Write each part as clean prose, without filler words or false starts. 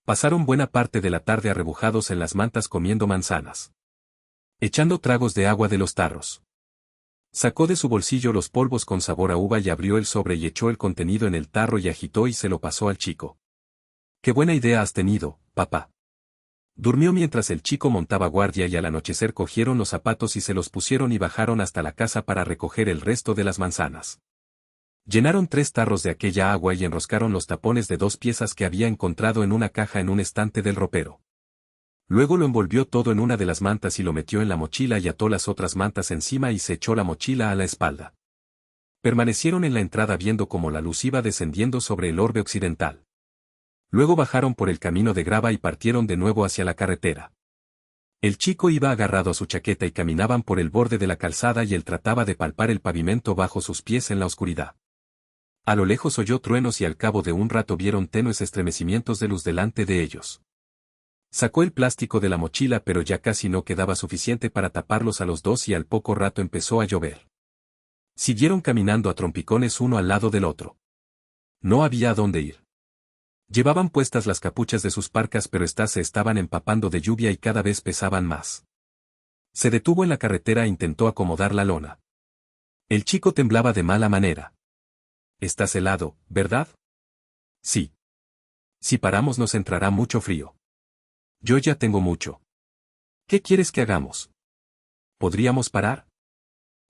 Pasaron buena parte de la tarde arrebujados en las mantas comiendo manzanas, echando tragos de agua de los tarros. Sacó de su bolsillo los polvos con sabor a uva y abrió el sobre y echó el contenido en el tarro y agitó y se lo pasó al chico. «Qué buena idea has tenido, papá». Durmió mientras el chico montaba guardia y al anochecer cogieron los zapatos y se los pusieron y bajaron hasta la casa para recoger el resto de las manzanas. Llenaron 3 tarros de aquella agua y enroscaron los tapones de 2 piezas que había encontrado en una caja en un estante del ropero. Luego lo envolvió todo en una de las mantas y lo metió en la mochila y ató las otras mantas encima y se echó la mochila a la espalda. Permanecieron en la entrada viendo cómo la luz iba descendiendo sobre el orbe occidental. Luego bajaron por el camino de grava y partieron de nuevo hacia la carretera. El chico iba agarrado a su chaqueta y caminaban por el borde de la calzada y él trataba de palpar el pavimento bajo sus pies en la oscuridad. A lo lejos oyó truenos y al cabo de un rato vieron tenues estremecimientos de luz delante de ellos. Sacó el plástico de la mochila pero ya casi no quedaba suficiente para taparlos a los dos y al poco rato empezó a llover. Siguieron caminando a trompicones uno al lado del otro. No había a dónde ir. Llevaban puestas las capuchas de sus parcas pero éstas se estaban empapando de lluvia y cada vez pesaban más. Se detuvo en la carretera e intentó acomodar la lona. El chico temblaba de mala manera. «Estás helado, ¿verdad?» «Sí. Si paramos nos entrará mucho frío. Yo ya tengo mucho. ¿Qué quieres que hagamos? ¿Podríamos parar?»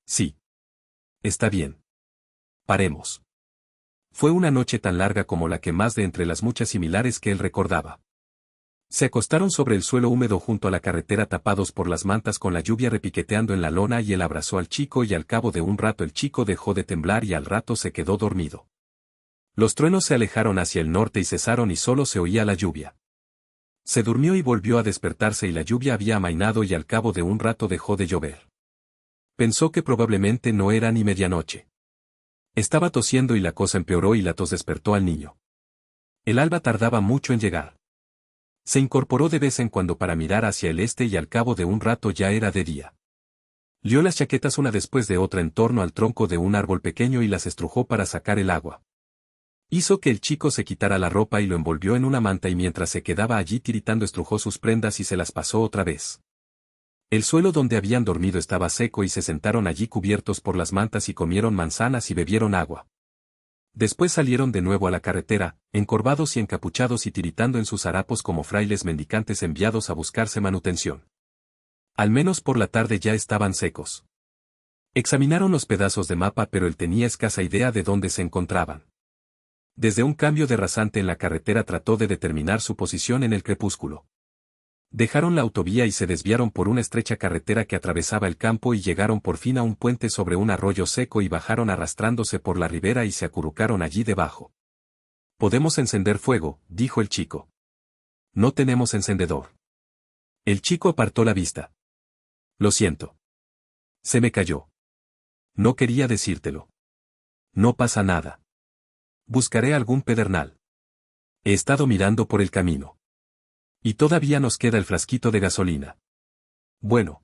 «Sí. Está bien. Paremos». Fue una noche tan larga como la que más de entre las muchas similares que él recordaba. Se acostaron sobre el suelo húmedo junto a la carretera tapados por las mantas con la lluvia repiqueteando en la lona y él abrazó al chico y al cabo de un rato el chico dejó de temblar y al rato se quedó dormido. Los truenos se alejaron hacia el norte y cesaron y solo se oía la lluvia. Se durmió y volvió a despertarse y la lluvia había amainado y al cabo de un rato dejó de llover. Pensó que probablemente no era ni medianoche. Estaba tosiendo y la cosa empeoró y la tos despertó al niño. El alba tardaba mucho en llegar. Se incorporó de vez en cuando para mirar hacia el este y al cabo de un rato ya era de día. Lió las chaquetas una después de otra en torno al tronco de un árbol pequeño y las estrujó para sacar el agua. Hizo que el chico se quitara la ropa y lo envolvió en una manta y mientras se quedaba allí tiritando estrujó sus prendas y se las pasó otra vez. El suelo donde habían dormido estaba seco y se sentaron allí cubiertos por las mantas y comieron manzanas y bebieron agua. Después salieron de nuevo a la carretera, encorvados y encapuchados y tiritando en sus harapos como frailes mendicantes enviados a buscarse manutención. Al menos por la tarde ya estaban secos. Examinaron los pedazos de mapa pero él tenía escasa idea de dónde se encontraban. Desde un cambio de rasante en la carretera trató de determinar su posición en el crepúsculo. Dejaron la autovía y se desviaron por una estrecha carretera que atravesaba el campo y llegaron por fin a un puente sobre un arroyo seco y bajaron arrastrándose por la ribera y se acurrucaron allí debajo. «Podemos encender fuego», dijo el chico. «No tenemos encendedor». El chico apartó la vista. «Lo siento. Se me cayó. No quería decírtelo. No pasa nada. Buscaré algún pedernal. He estado mirando por el camino. Y todavía nos queda el frasquito de gasolina». «Bueno.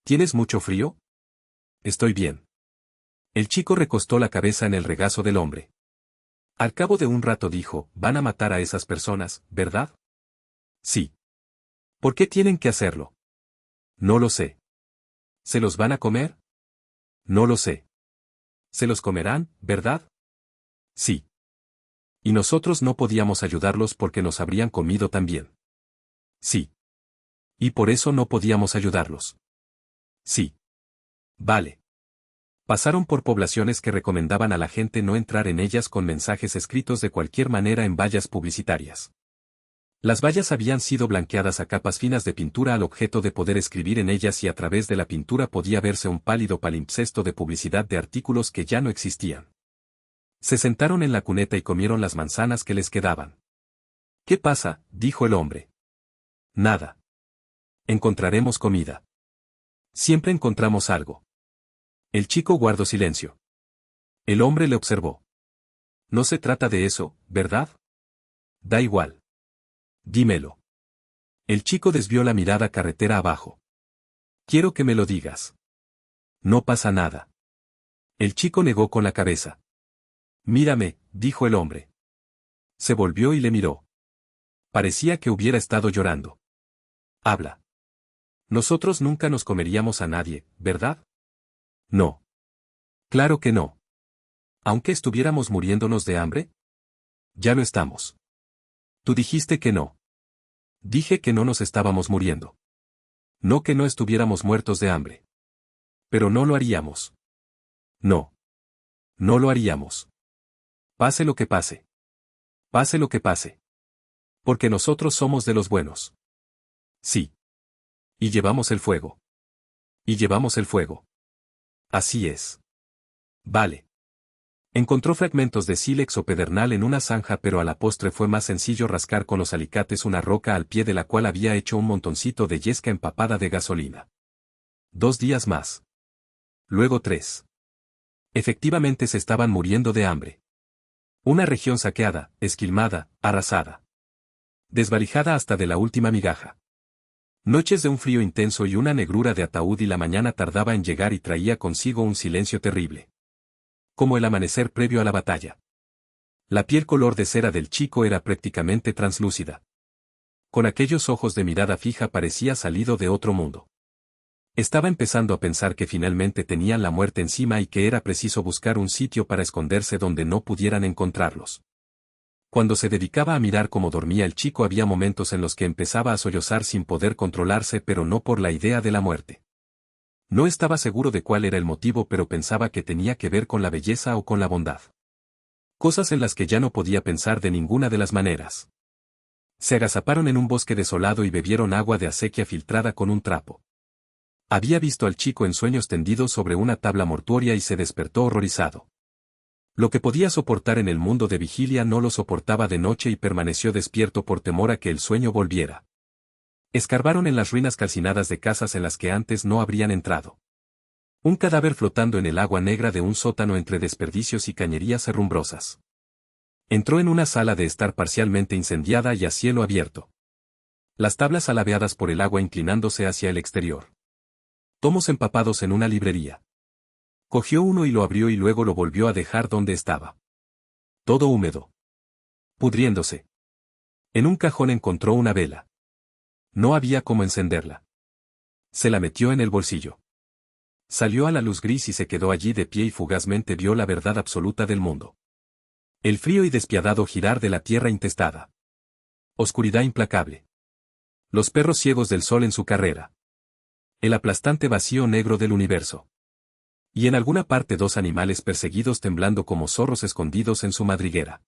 ¿Tienes mucho frío?» «Estoy bien». El chico recostó la cabeza en el regazo del hombre. Al cabo de un rato dijo, «Van a matar a esas personas, ¿verdad?» «Sí». «¿Por qué tienen que hacerlo?» «No lo sé». «¿Se los van a comer?» «No lo sé». «Se los comerán, ¿verdad?» «Sí». «Y nosotros no podíamos ayudarlos porque nos habrían comido también». «Sí». «Y por eso no podíamos ayudarlos». «Sí». «Vale». Pasaron por poblaciones que recomendaban a la gente no entrar en ellas con mensajes escritos de cualquier manera en vallas publicitarias. Las vallas habían sido blanqueadas a capas finas de pintura al objeto de poder escribir en ellas y a través de la pintura podía verse un pálido palimpsesto de publicidad de artículos que ya no existían. Se sentaron en la cuneta y comieron las manzanas que les quedaban. «¿Qué pasa?», dijo el hombre. «Nada. Encontraremos comida. Siempre encontramos algo». El chico guardó silencio. El hombre le observó. «No se trata de eso, ¿verdad?» «Da igual. Dímelo». El chico desvió la mirada carretera abajo. «Quiero que me lo digas». «No pasa nada». El chico negó con la cabeza. «Mírame», dijo el hombre. Se volvió y le miró. Parecía que hubiera estado llorando. Habla. Nosotros nunca nos comeríamos a nadie, ¿verdad? No. Claro que no. ¿Aunque estuviéramos muriéndonos de hambre? Ya lo estamos. Tú dijiste que no. Dije que no nos estábamos muriendo. No que no estuviéramos muertos de hambre. Pero no lo haríamos. No. No lo haríamos. Pase lo que pase. Pase lo que pase. Porque nosotros somos de los buenos. Sí. Y llevamos el fuego. Y llevamos el fuego. Así es. Vale. Encontró fragmentos de sílex o pedernal en una zanja, pero a la postre fue más sencillo rascar con los alicates una roca al pie de la cual había hecho un montoncito de yesca empapada de gasolina. 2 días más. Luego 3. Efectivamente se estaban muriendo de hambre. Una región saqueada, esquilmada, arrasada. Desvalijada hasta de la última migaja. Noches de un frío intenso y una negrura de ataúd, y la mañana tardaba en llegar y traía consigo un silencio terrible. Como el amanecer previo a la batalla. La piel color de cera del chico era prácticamente translúcida. Con aquellos ojos de mirada fija parecía salido de otro mundo. Estaba empezando a pensar que finalmente tenían la muerte encima y que era preciso buscar un sitio para esconderse donde no pudieran encontrarlos. Cuando se dedicaba a mirar cómo dormía el chico, había momentos en los que empezaba a sollozar sin poder controlarse, pero no por la idea de la muerte. No estaba seguro de cuál era el motivo, pero pensaba que tenía que ver con la belleza o con la bondad. Cosas en las que ya no podía pensar de ninguna de las maneras. Se agazaparon en un bosque desolado y bebieron agua de acequia filtrada con un trapo. Había visto al chico en sueños tendido sobre una tabla mortuoria y se despertó horrorizado. Lo que podía soportar en el mundo de vigilia no lo soportaba de noche y permaneció despierto por temor a que el sueño volviera. Escarbaron en las ruinas calcinadas de casas en las que antes no habrían entrado. Un cadáver flotando en el agua negra de un sótano entre desperdicios y cañerías herrumbrosas. Entró en una sala de estar parcialmente incendiada y a cielo abierto. Las tablas alabeadas por el agua inclinándose hacia el exterior. Tomos empapados en una librería. Cogió uno y lo abrió y luego lo volvió a dejar donde estaba. Todo húmedo. Pudriéndose. En un cajón encontró una vela. No había cómo encenderla. Se la metió en el bolsillo. Salió a la luz gris y se quedó allí de pie y fugazmente vio la verdad absoluta del mundo. El frío y despiadado girar de la tierra intestada. Oscuridad implacable. Los perros ciegos del sol en su carrera. El aplastante vacío negro del universo. Y en alguna parte 2 animales perseguidos temblando como zorros escondidos en su madriguera.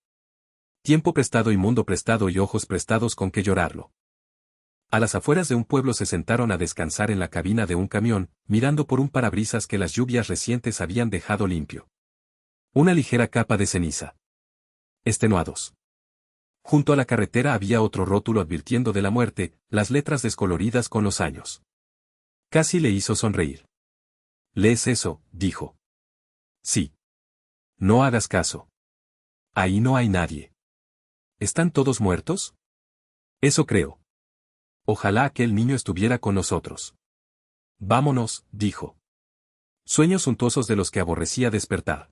Tiempo prestado y mundo prestado y ojos prestados con que llorarlo. A las afueras de un pueblo se sentaron a descansar en la cabina de un camión, mirando por un parabrisas que las lluvias recientes habían dejado limpio. Una ligera capa de ceniza. Extenuados. Junto a la carretera había otro rótulo advirtiendo de la muerte, las letras descoloridas con los años. Casi le hizo sonreír. ¿Lees eso?, dijo. Sí. No hagas caso. Ahí no hay nadie. ¿Están todos muertos? Eso creo. Ojalá aquel niño estuviera con nosotros. Vámonos, dijo. Sueños suntuosos de los que aborrecía despertar.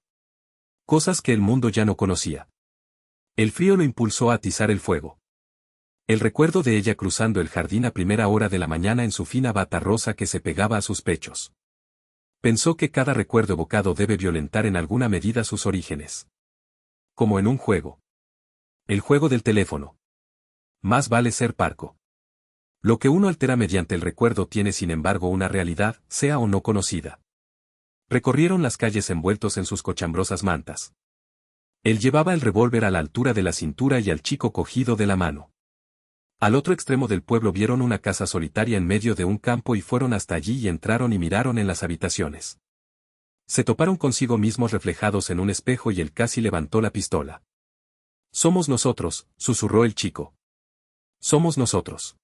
Cosas que el mundo ya no conocía. El frío lo impulsó a atizar el fuego. El recuerdo de ella cruzando el jardín a primera hora de la mañana en su fina bata rosa que se pegaba a sus pechos. Pensó que cada recuerdo evocado debe violentar en alguna medida sus orígenes. Como en un juego. El juego del teléfono. Más vale ser parco. Lo que uno altera mediante el recuerdo tiene sin embargo una realidad, sea o no conocida. Recorrieron las calles envueltos en sus cochambrosas mantas. Él llevaba el revólver a la altura de la cintura y al chico cogido de la mano. Al otro extremo del pueblo vieron una casa solitaria en medio de un campo y fueron hasta allí y entraron y miraron en las habitaciones. Se toparon consigo mismos reflejados en un espejo y él casi levantó la pistola. Somos nosotros, susurró el chico. Somos nosotros.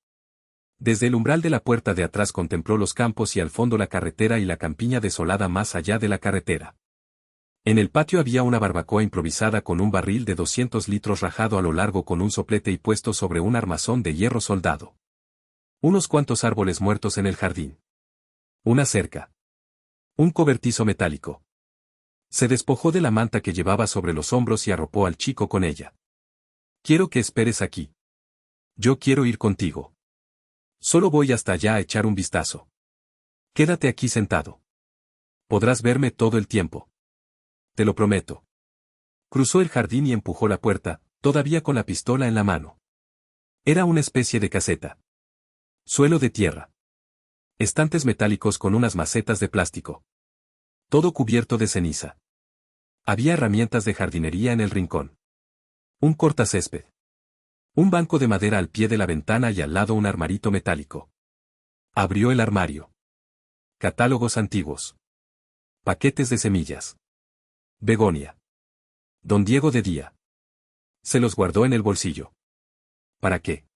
Desde el umbral de la puerta de atrás contempló los campos y al fondo la carretera y la campiña desolada más allá de la carretera. En el patio había una barbacoa improvisada con un barril de 200 litros rajado a lo largo con un soplete y puesto sobre un armazón de hierro soldado. Unos cuantos árboles muertos en el jardín. Una cerca. Un cobertizo metálico. Se despojó de la manta que llevaba sobre los hombros y arropó al chico con ella. Quiero que esperes aquí. Yo quiero ir contigo. Solo voy hasta allá a echar un vistazo. Quédate aquí sentado. Podrás verme todo el tiempo. Te lo prometo. Cruzó el jardín y empujó la puerta, todavía con la pistola en la mano. Era una especie de caseta. Suelo de tierra. Estantes metálicos con unas macetas de plástico. Todo cubierto de ceniza. Había herramientas de jardinería en el rincón. Un cortacésped. Un banco de madera al pie de la ventana y al lado un armarito metálico. Abrió el armario. Catálogos antiguos. Paquetes de semillas. Begonia. Don Diego de Día. Se los guardó en el bolsillo. ¿Para qué?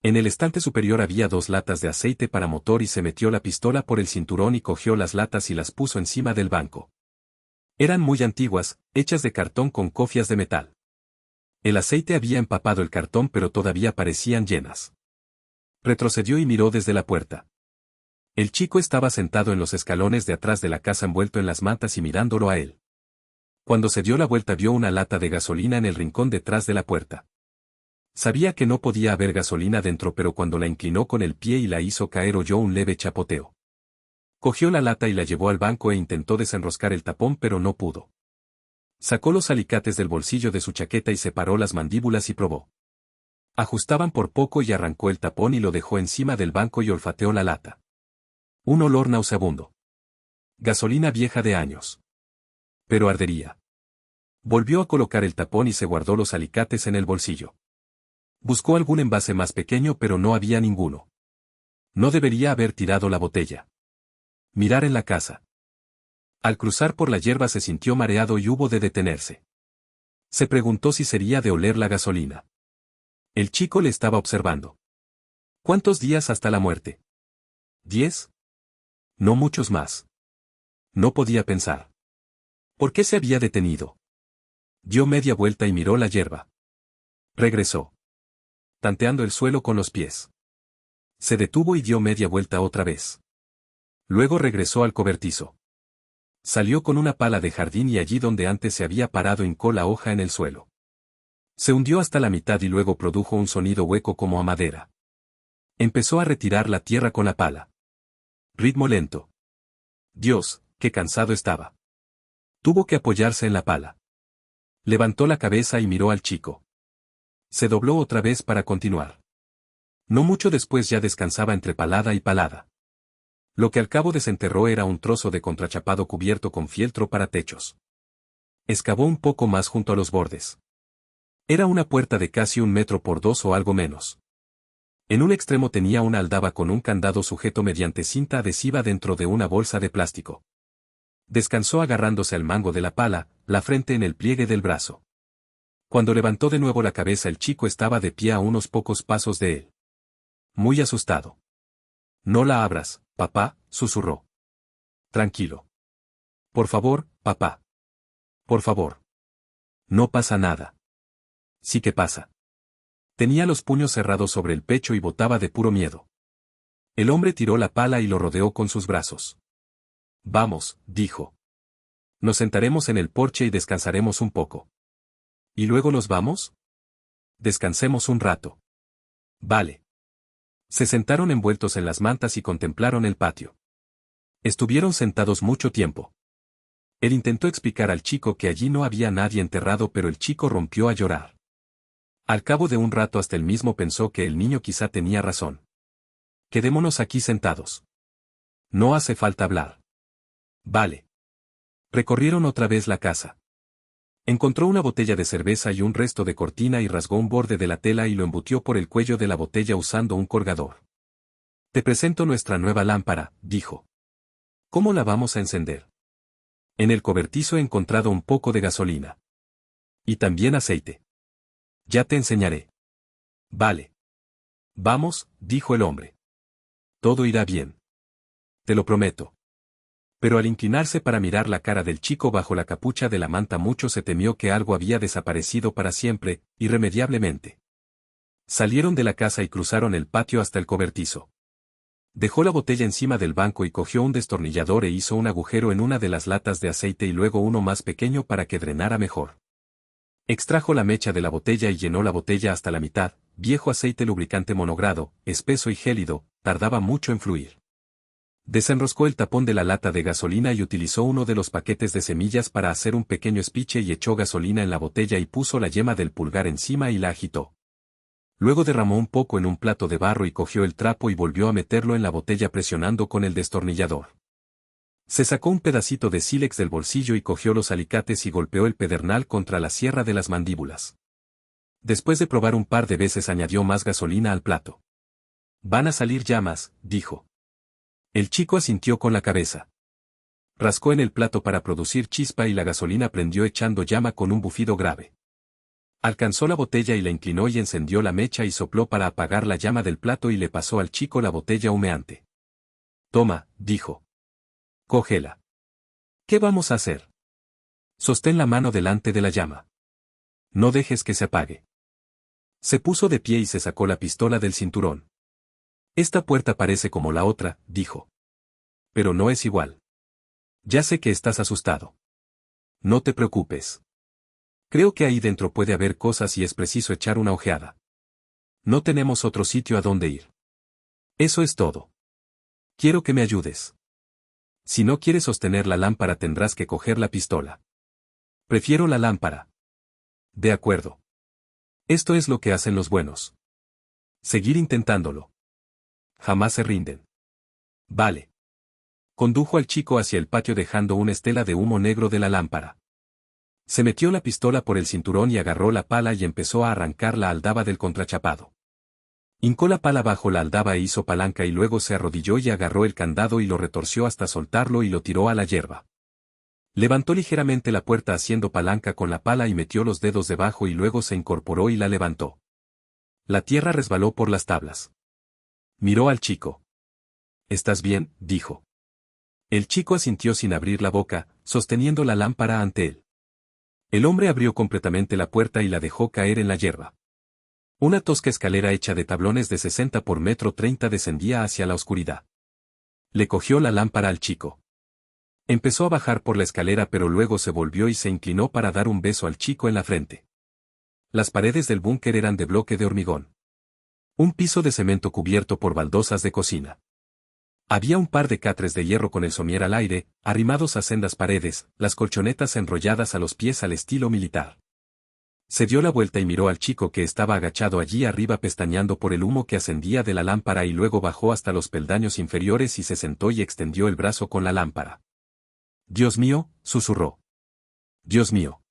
En el estante superior había 2 latas de aceite para motor y se metió la pistola por el cinturón y cogió las latas y las puso encima del banco. Eran muy antiguas, hechas de cartón con cofias de metal. El aceite había empapado el cartón pero todavía parecían llenas. Retrocedió y miró desde la puerta. El chico estaba sentado en los escalones de atrás de la casa envuelto en las mantas y mirándolo a él. Cuando se dio la vuelta vio una lata de gasolina en el rincón detrás de la puerta. Sabía que no podía haber gasolina dentro pero cuando la inclinó con el pie y la hizo caer oyó un leve chapoteo. Cogió la lata y la llevó al banco e intentó desenroscar el tapón pero no pudo. Sacó los alicates del bolsillo de su chaqueta y separó las mandíbulas y probó. Ajustaban por poco y arrancó el tapón y lo dejó encima del banco y olfateó la lata. Un olor nauseabundo. Gasolina vieja de años. Pero ardería. Volvió a colocar el tapón y se guardó los alicates en el bolsillo. Buscó algún envase más pequeño pero no había ninguno. No debería haber tirado la botella. Mirar en la casa. Al cruzar por la hierba se sintió mareado y hubo de detenerse. Se preguntó si sería de oler la gasolina. El chico le estaba observando. ¿Cuántos días hasta la muerte? ¿10? No muchos más. No podía pensar. ¿Por qué se había detenido? Dio media vuelta y miró la hierba. Regresó. Tanteando el suelo con los pies. Se detuvo y dio media vuelta otra vez. Luego regresó al cobertizo. Salió con una pala de jardín y allí donde antes se había parado hincó la hoja en el suelo. Se hundió hasta la mitad y luego produjo un sonido hueco como a madera. Empezó a retirar la tierra con la pala. Ritmo lento. Dios, qué cansado estaba. Tuvo que apoyarse en la pala. Levantó la cabeza y miró al chico. Se dobló otra vez para continuar. No mucho después ya descansaba entre palada y palada. Lo que al cabo desenterró era un trozo de contrachapado cubierto con fieltro para techos. Excavó un poco más junto a los bordes. Era una puerta de casi 1 metro por 2 o algo menos. En un extremo tenía una aldaba con un candado sujeto mediante cinta adhesiva dentro de una bolsa de plástico. Descansó agarrándose al mango de la pala, la frente en el pliegue del brazo. Cuando levantó de nuevo la cabeza el chico estaba de pie a unos pocos pasos de él. Muy asustado. No la abras, papá, susurró. Tranquilo. Por favor, papá. Por favor. No pasa nada. Sí que pasa. Tenía los puños cerrados sobre el pecho y botaba de puro miedo. El hombre tiró la pala y lo rodeó con sus brazos. Vamos, dijo. Nos sentaremos en el porche y descansaremos un poco. ¿Y luego nos vamos? Descansemos un rato. Vale. Se sentaron envueltos en las mantas y contemplaron el patio. Estuvieron sentados mucho tiempo. Él intentó explicar al chico que allí no había nadie enterrado pero el chico rompió a llorar. Al cabo de un rato hasta él mismo pensó que el niño quizá tenía razón. Quedémonos aquí sentados. No hace falta hablar. Vale. Recorrieron otra vez la casa. Encontró una botella de cerveza y un resto de cortina y rasgó un borde de la tela y lo embutió por el cuello de la botella usando un colgador. Te presento nuestra nueva lámpara, dijo. ¿Cómo la vamos a encender? En el cobertizo he encontrado un poco de gasolina. Y también aceite. Ya te enseñaré. Vale. Vamos, dijo el hombre. Todo irá bien. Te lo prometo. Pero al inclinarse para mirar la cara del chico bajo la capucha de la manta mucho se temió que algo había desaparecido para siempre, irremediablemente. Salieron de la casa y cruzaron el patio hasta el cobertizo. Dejó la botella encima del banco y cogió un destornillador e hizo un agujero en una de las latas de aceite y luego uno más pequeño para que drenara mejor. Extrajo la mecha de la botella y llenó la botella hasta la mitad, viejo aceite lubricante monogrado, espeso y gélido, tardaba mucho en fluir. Desenroscó el tapón de la lata de gasolina y utilizó uno de los paquetes de semillas para hacer un pequeño espiche y echó gasolina en la botella y puso la yema del pulgar encima y la agitó. Luego derramó un poco en un plato de barro y cogió el trapo y volvió a meterlo en la botella presionando con el destornillador. Se sacó un pedacito de sílex del bolsillo y cogió los alicates y golpeó el pedernal contra la sierra de las mandíbulas. Después de probar un par de veces añadió más gasolina al plato. «Van a salir llamas», dijo. El chico asintió con la cabeza. Rascó en el plato para producir chispa y la gasolina prendió echando llama con un bufido grave. Alcanzó la botella y la inclinó y encendió la mecha y sopló para apagar la llama del plato y le pasó al chico la botella humeante. «Toma», dijo. «Cógela». «¿Qué vamos a hacer?» «Sostén la mano delante de la llama. No dejes que se apague». Se puso de pie y se sacó la pistola del cinturón. «Esta puerta parece como la otra», dijo. «Pero no es igual. Ya sé que estás asustado. No te preocupes. Creo que ahí dentro puede haber cosas y es preciso echar una ojeada. No tenemos otro sitio a donde ir. Eso es todo. Quiero que me ayudes. Si no quieres sostener la lámpara tendrás que coger la pistola». «Prefiero la lámpara». «De acuerdo. Esto es lo que hacen los buenos. Seguir intentándolo. Jamás se rinden». «Vale». Condujo al chico hacia el patio dejando una estela de humo negro de la lámpara. Se metió la pistola por el cinturón y agarró la pala y empezó a arrancar la aldaba del contrachapado. Hincó la pala bajo la aldaba e hizo palanca y luego se arrodilló y agarró el candado y lo retorció hasta soltarlo y lo tiró a la hierba. Levantó ligeramente la puerta haciendo palanca con la pala y metió los dedos debajo y luego se incorporó y la levantó. La tierra resbaló por las tablas. Miró al chico. «¿Estás bien?», dijo. El chico asintió sin abrir la boca, sosteniendo la lámpara ante él. El hombre abrió completamente la puerta y la dejó caer en la hierba. Una tosca escalera hecha de tablones de 60 por metro 30 descendía hacia la oscuridad. Le cogió la lámpara al chico. Empezó a bajar por la escalera pero luego se volvió y se inclinó para dar un beso al chico en la frente. Las paredes del búnker eran de bloque de hormigón. Un piso de cemento cubierto por baldosas de cocina. Había un par de catres de hierro con el somier al aire, arrimados a sendas paredes, las colchonetas enrolladas a los pies al estilo militar. Se dio la vuelta y miró al chico que estaba agachado allí arriba pestañeando por el humo que ascendía de la lámpara y luego bajó hasta los peldaños inferiores y se sentó y extendió el brazo con la lámpara. «Dios mío», susurró. «Dios mío».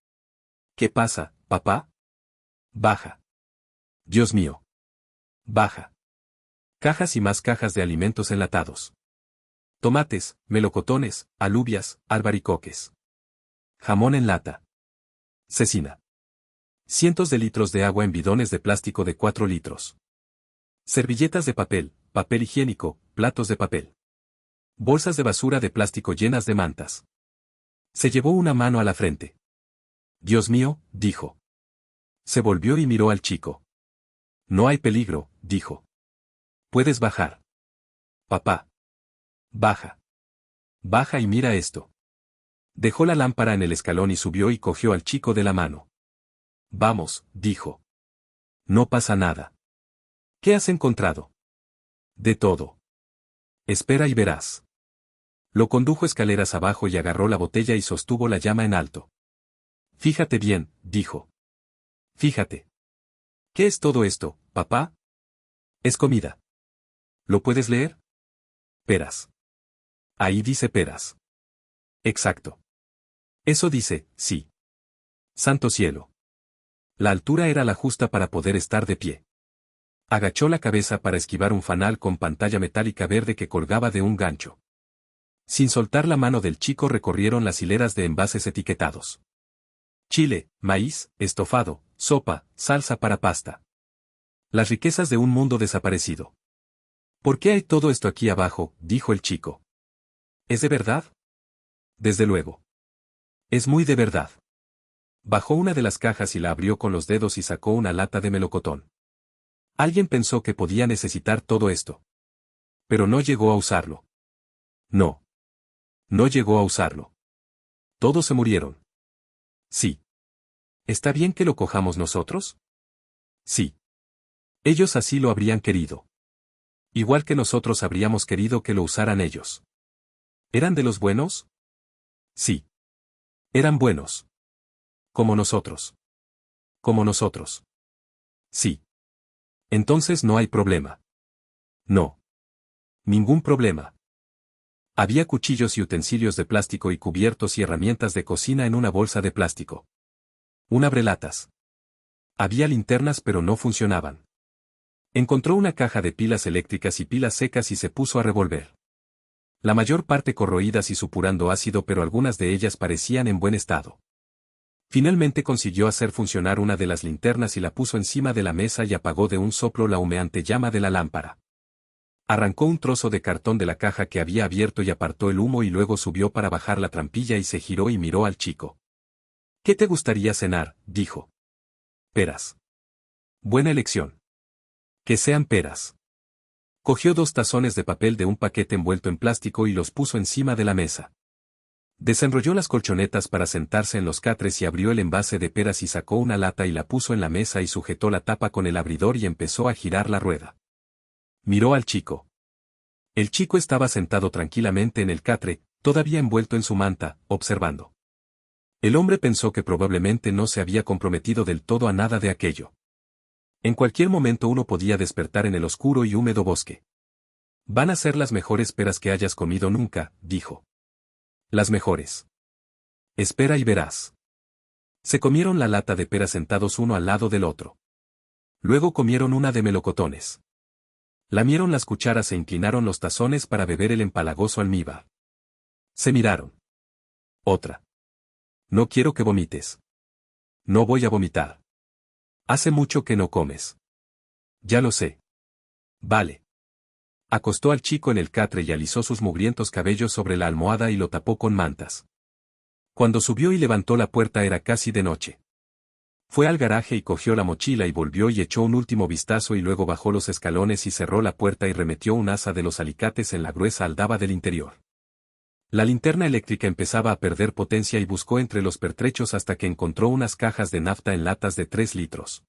«¿Qué pasa, papá?» «Baja». «Dios mío». «Baja». Cajas y más cajas de alimentos enlatados. Tomates, melocotones, alubias, albaricoques. Jamón en lata. Cecina. Cientos de litros de agua en bidones de plástico de 4 litros. Servilletas de papel, papel higiénico, platos de papel. Bolsas de basura de plástico llenas de mantas. Se llevó una mano a la frente. «Dios mío», dijo. Se volvió y miró al chico. «No hay peligro», dijo. «Puedes bajar». «Papá». «Baja». «Baja y mira esto». Dejó la lámpara en el escalón y subió y cogió al chico de la mano. «Vamos», dijo. «No pasa nada». «¿Qué has encontrado?» «De todo». «Espera y verás». Lo condujo escaleras abajo y agarró la botella y sostuvo la llama en alto. «Fíjate bien», dijo. «Fíjate». «¿Qué es todo esto, papá?» «Es comida». ¿Lo puedes leer?» «Peras». «Ahí dice peras». «Exacto». «Eso dice, sí». «Santo cielo». La altura era la justa para poder estar de pie. Agachó la cabeza para esquivar un fanal con pantalla metálica verde que colgaba de un gancho. Sin soltar la mano del chico recorrieron las hileras de envases etiquetados. Chile, maíz, estofado, sopa, salsa para pasta. Las riquezas de un mundo desaparecido. «¿Por qué hay todo esto aquí abajo?», dijo el chico. «¿Es de verdad?» «Desde luego. Es muy de verdad». Bajó una de las cajas y la abrió con los dedos y sacó una lata de melocotón. Alguien pensó que podía necesitar todo esto. Pero no llegó a usarlo. No. No llegó a usarlo. Todos se murieron. Sí. ¿Está bien que lo cojamos nosotros? Sí. Ellos así lo habrían querido. Igual que nosotros habríamos querido que lo usaran ellos. ¿Eran de los buenos? Sí. Eran buenos. Como nosotros. Como nosotros. Sí. Entonces no hay problema. No. Ningún problema. Había cuchillos y utensilios de plástico y cubiertos y herramientas de cocina en una bolsa de plástico. Un abrelatas. Había linternas pero no funcionaban. Encontró una caja de pilas eléctricas y pilas secas y se puso a revolver. La mayor parte corroídas y supurando ácido, pero algunas de ellas parecían en buen estado. Finalmente consiguió hacer funcionar una de las linternas y la puso encima de la mesa y apagó de un soplo la humeante llama de la lámpara. Arrancó un trozo de cartón de la caja que había abierto y apartó el humo y luego subió para bajar la trampilla y se giró y miró al chico. ¿Qué te gustaría cenar?, dijo. Peras. Buena elección. Que sean peras. Cogió 2 tazones de papel de un paquete envuelto en plástico y los puso encima de la mesa. Desenrolló las colchonetas para sentarse en los catres y abrió el envase de peras y sacó una lata y la puso en la mesa y sujetó la tapa con el abridor y empezó a girar la rueda. Miró al chico. El chico estaba sentado tranquilamente en el catre, todavía envuelto en su manta, observando. El hombre pensó que probablemente no se había comprometido del todo a nada de aquello. En cualquier momento uno podía despertar en el oscuro y húmedo bosque. Van a ser las mejores peras que hayas comido nunca, dijo. Las mejores. Espera y verás. Se comieron la lata de peras sentados uno al lado del otro. Luego comieron una de melocotones. Lamieron las cucharas e inclinaron los tazones para beber el empalagoso almíbar. Se miraron. Otra. No quiero que vomites. No voy a vomitar. Hace mucho que no comes. Ya lo sé. Vale. Acostó al chico en el catre y alisó sus mugrientos cabellos sobre la almohada y lo tapó con mantas. Cuando subió y levantó la puerta era casi de noche. Fue al garaje y cogió la mochila y volvió y echó un último vistazo y luego bajó los escalones y cerró la puerta y remetió un asa de los alicates en la gruesa aldaba del interior. La linterna eléctrica empezaba a perder potencia y buscó entre los pertrechos hasta que encontró unas cajas de nafta en latas de 3 litros.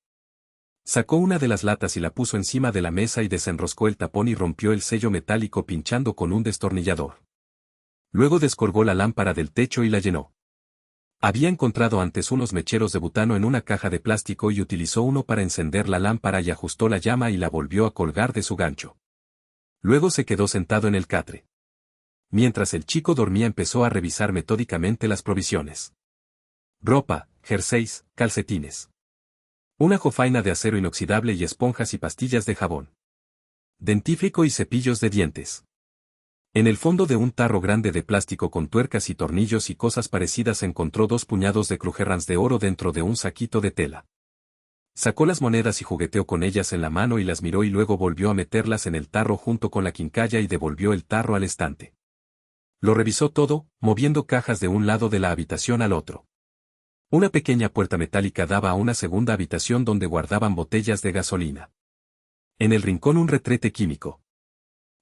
Sacó una de las latas y la puso encima de la mesa y desenroscó el tapón y rompió el sello metálico pinchando con un destornillador. Luego descolgó la lámpara del techo y la llenó. Había encontrado antes unos mecheros de butano en una caja de plástico y utilizó uno para encender la lámpara y ajustó la llama y la volvió a colgar de su gancho. Luego se quedó sentado en el catre. Mientras el chico dormía empezó a revisar metódicamente las provisiones. Ropa, jerseys, calcetines. Una jofaina de acero inoxidable y esponjas y pastillas de jabón. Dentífrico y cepillos de dientes. En el fondo de un tarro grande de plástico con tuercas y tornillos y cosas parecidas encontró 2 puñados de crujerrans de oro dentro de un saquito de tela. Sacó las monedas y jugueteó con ellas en la mano y las miró y luego volvió a meterlas en el tarro junto con la quincalla y devolvió el tarro al estante. Lo revisó todo, moviendo cajas de un lado de la habitación al otro. Una pequeña puerta metálica daba a una segunda habitación donde guardaban botellas de gasolina. En el rincón un retrete químico.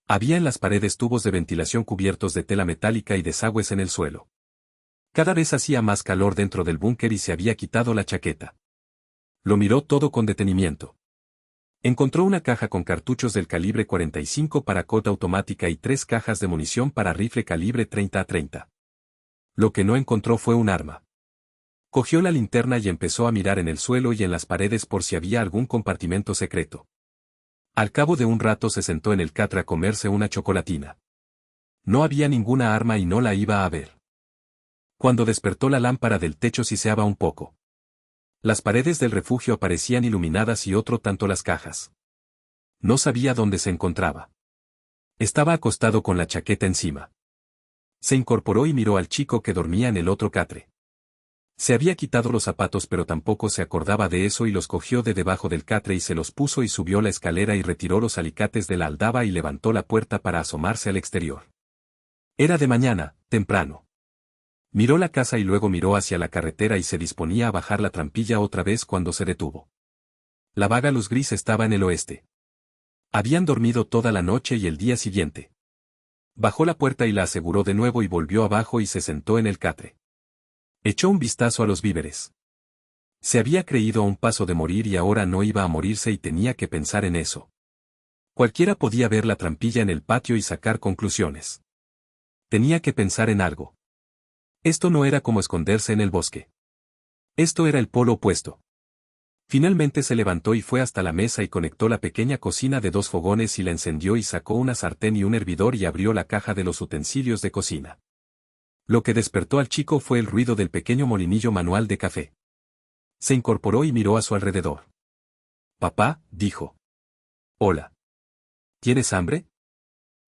Había en las paredes tubos de ventilación cubiertos de tela metálica y desagües en el suelo. Cada vez hacía más calor dentro del búnker y se había quitado la chaqueta. Lo miró todo con detenimiento. Encontró una caja con cartuchos del calibre 45 para cota automática y 3 cajas de munición para rifle calibre 30-30. Lo que no encontró fue un arma. Cogió la linterna y empezó a mirar en el suelo y en las paredes por si había algún compartimento secreto. Al cabo de un rato se sentó en el catre a comerse una chocolatina. No había ninguna arma y no la iba a ver. Cuando despertó la lámpara del techo siseaba un poco. Las paredes del refugio aparecían iluminadas y otro tanto las cajas. No sabía dónde se encontraba. Estaba acostado con la chaqueta encima. Se incorporó y miró al chico que dormía en el otro catre. Se había quitado los zapatos pero tampoco se acordaba de eso y los cogió de debajo del catre y se los puso y subió la escalera y retiró los alicates de la aldaba y levantó la puerta para asomarse al exterior. Era de mañana, temprano. Miró la casa y luego miró hacia la carretera y se disponía a bajar la trampilla otra vez cuando se detuvo. La vaga luz gris estaba en el oeste. Habían dormido toda la noche y el día siguiente. Bajó la puerta y la aseguró de nuevo y volvió abajo y se sentó en el catre. Echó un vistazo a los víveres. Se había creído a un paso de morir y ahora no iba a morirse y tenía que pensar en eso. Cualquiera podía ver la trampilla en el patio y sacar conclusiones. Tenía que pensar en algo. Esto no era como esconderse en el bosque. Esto era el polo opuesto. Finalmente se levantó y fue hasta la mesa y conectó la pequeña cocina de 2 fogones y la encendió y sacó una sartén y un hervidor y abrió la caja de los utensilios de cocina. Lo que despertó al chico fue el ruido del pequeño molinillo manual de café. Se incorporó y miró a su alrededor. Papá, dijo. Hola. ¿Tienes hambre?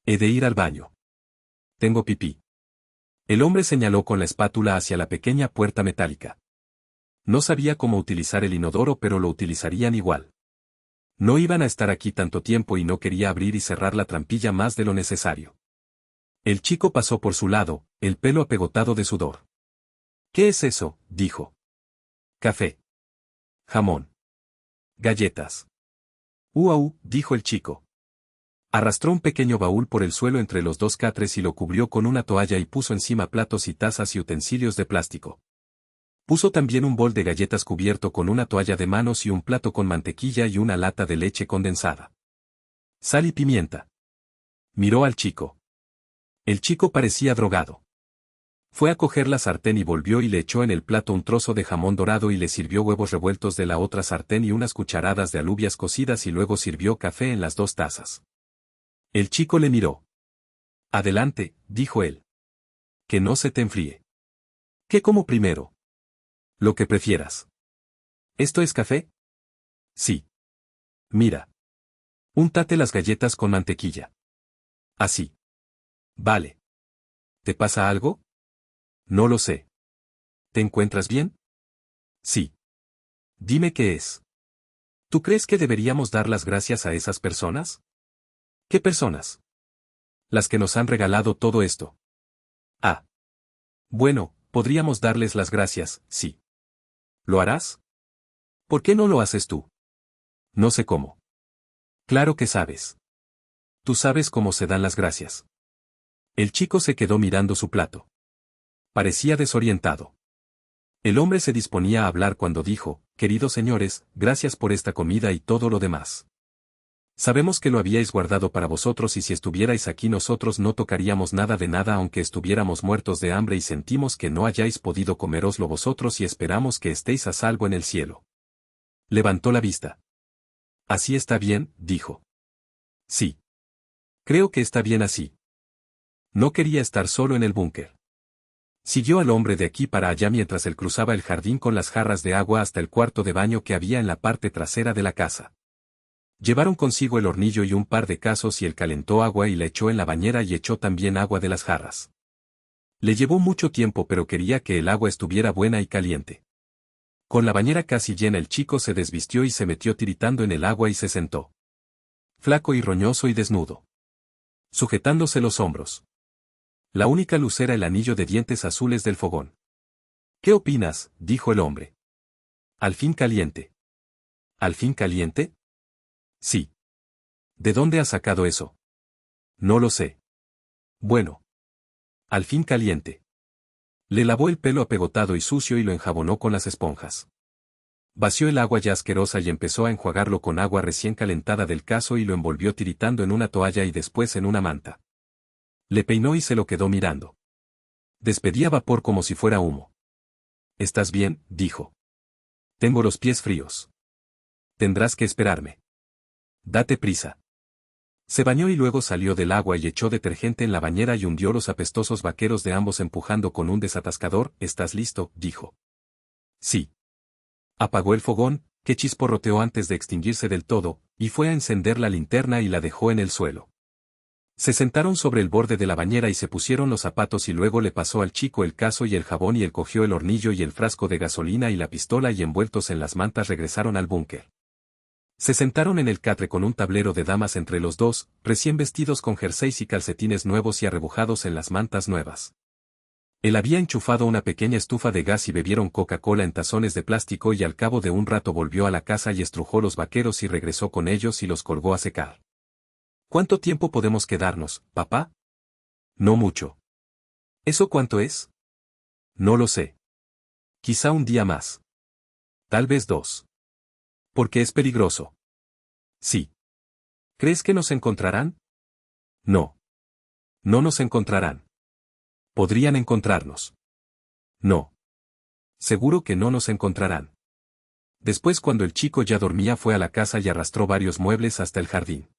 He de ir al baño. Tengo pipí. El hombre señaló con la espátula hacia la pequeña puerta metálica. No sabía cómo utilizar el inodoro, pero lo utilizarían igual. No iban a estar aquí tanto tiempo y no quería abrir y cerrar la trampilla más de lo necesario. El chico pasó por su lado, el pelo apegotado de sudor. ¿Qué es eso?, dijo. Café. Jamón. Galletas. Uau, dijo el chico. Arrastró un pequeño baúl por el suelo entre los 2 catres y lo cubrió con una toalla y puso encima platos y tazas y utensilios de plástico. Puso también un bol de galletas cubierto con una toalla de manos y un plato con mantequilla y una lata de leche condensada. Sal y pimienta. Miró al chico. El chico parecía drogado. Fue a coger la sartén y volvió y le echó en el plato un trozo de jamón dorado y le sirvió huevos revueltos de la otra sartén y unas cucharadas de alubias cocidas y luego sirvió café en las 2 tazas. El chico le miró. Adelante, dijo él. Que no se te enfríe. ¿Qué como primero? Lo que prefieras. ¿Esto es café? Sí. Mira. Úntate las galletas con mantequilla. Así. Vale. ¿Te pasa algo? No lo sé. ¿Te encuentras bien? Sí. Dime qué es. ¿Tú crees que deberíamos dar las gracias a esas personas? ¿Qué personas? Las que nos han regalado todo esto. Ah. Bueno, podríamos darles las gracias, sí. ¿Lo harás? ¿Por qué no lo haces tú? No sé cómo. Claro que sabes. Tú sabes cómo se dan las gracias. El chico se quedó mirando su plato. Parecía desorientado. El hombre se disponía a hablar cuando dijo, queridos señores, gracias por esta comida y todo lo demás. Sabemos que lo habíais guardado para vosotros y si estuvierais aquí nosotros no tocaríamos nada de nada aunque estuviéramos muertos de hambre y sentimos que no hayáis podido comeroslo vosotros y esperamos que estéis a salvo en el cielo. Levantó la vista. Así está bien, dijo. Sí. Creo que está bien así. No quería estar solo en el búnker. Siguió al hombre de aquí para allá mientras él cruzaba el jardín con las jarras de agua hasta el cuarto de baño que había en la parte trasera de la casa. Llevaron consigo el hornillo y un par de casos y él calentó agua y la echó en la bañera y echó también agua de las jarras. Le llevó mucho tiempo pero quería que el agua estuviera buena y caliente. Con la bañera casi llena el chico se desvistió y se metió tiritando en el agua y se sentó. Flaco y roñoso y desnudo. Sujetándose los hombros. La única luz era el anillo de dientes azules del fogón. ¿Qué opinas?, dijo el hombre. Al fin caliente. ¿Al fin caliente? Sí. ¿De dónde has sacado eso? No lo sé. Bueno. Al fin caliente. Le lavó el pelo apegotado y sucio y lo enjabonó con las esponjas. Vació el agua ya asquerosa y empezó a enjuagarlo con agua recién calentada del cazo y lo envolvió tiritando en una toalla y después en una manta. Le peinó y se lo quedó mirando. Despedía vapor como si fuera humo. ¿Estás bien?, dijo. Tengo los pies fríos. Tendrás que esperarme. Date prisa. Se bañó y luego salió del agua y echó detergente en la bañera y hundió los apestosos vaqueros de ambos empujando con un desatascador. ¿Estás listo?, dijo. Sí. Apagó el fogón, que chisporroteó antes de extinguirse del todo, y fue a encender la linterna y la dejó en el suelo. Se sentaron sobre el borde de la bañera y se pusieron los zapatos y luego le pasó al chico el cazo y el jabón y él cogió el hornillo y el frasco de gasolina y la pistola y envueltos en las mantas regresaron al búnker. Se sentaron en el catre con un tablero de damas entre los dos, recién vestidos con jerseys y calcetines nuevos y arrebujados en las mantas nuevas. Él había enchufado una pequeña estufa de gas y bebieron Coca-Cola en tazones de plástico y al cabo de un rato volvió a la casa y estrujó los vaqueros y regresó con ellos y los colgó a secar. ¿Cuánto tiempo podemos quedarnos, papá? No mucho. ¿Eso cuánto es? No lo sé. Quizá un día más. Tal vez 2. Porque es peligroso. Sí. ¿Crees que nos encontrarán? No. No nos encontrarán. Podrían encontrarnos. No. Seguro que no nos encontrarán. Después, cuando el chico ya dormía, fue a la casa y arrastró varios muebles hasta el jardín.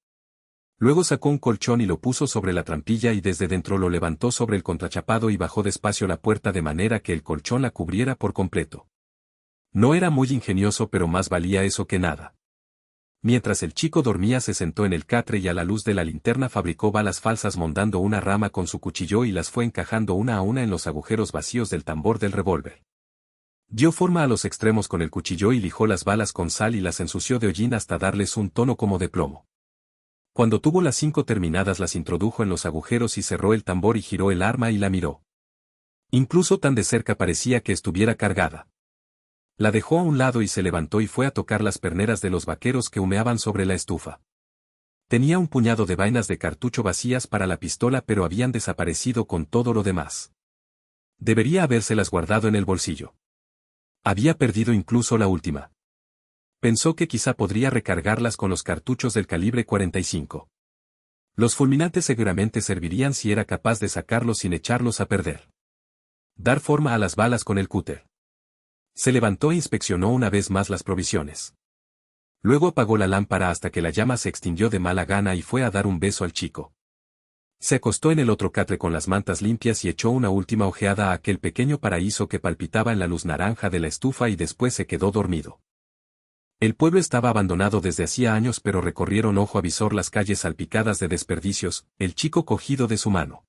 Luego sacó un colchón y lo puso sobre la trampilla y desde dentro lo levantó sobre el contrachapado y bajó despacio la puerta de manera que el colchón la cubriera por completo. No era muy ingenioso, pero más valía eso que nada. Mientras el chico dormía, se sentó en el catre y a la luz de la linterna fabricó balas falsas mondando una rama con su cuchillo y las fue encajando una a una en los agujeros vacíos del tambor del revólver. Dio forma a los extremos con el cuchillo y lijó las balas con sal y las ensució de hollín hasta darles un tono como de plomo. Cuando tuvo las 5 terminadas, las introdujo en los agujeros y cerró el tambor y giró el arma y la miró. Incluso tan de cerca parecía que estuviera cargada. La dejó a un lado y se levantó y fue a tocar las perneras de los vaqueros que humeaban sobre la estufa. Tenía un puñado de vainas de cartucho vacías para la pistola, pero habían desaparecido con todo lo demás. Debería habérselas guardado en el bolsillo. Había perdido incluso la última. Pensó que quizá podría recargarlas con los cartuchos del calibre 45. Los fulminantes seguramente servirían si era capaz de sacarlos sin echarlos a perder. Dar forma a las balas con el cúter. Se levantó e inspeccionó una vez más las provisiones. Luego apagó la lámpara hasta que la llama se extinguió de mala gana y fue a dar un beso al chico. Se acostó en el otro catre con las mantas limpias y echó una última ojeada a aquel pequeño paraíso que palpitaba en la luz naranja de la estufa y después se quedó dormido. El pueblo estaba abandonado desde hacía años, pero recorrieron ojo a visor las calles salpicadas de desperdicios, el chico cogido de su mano.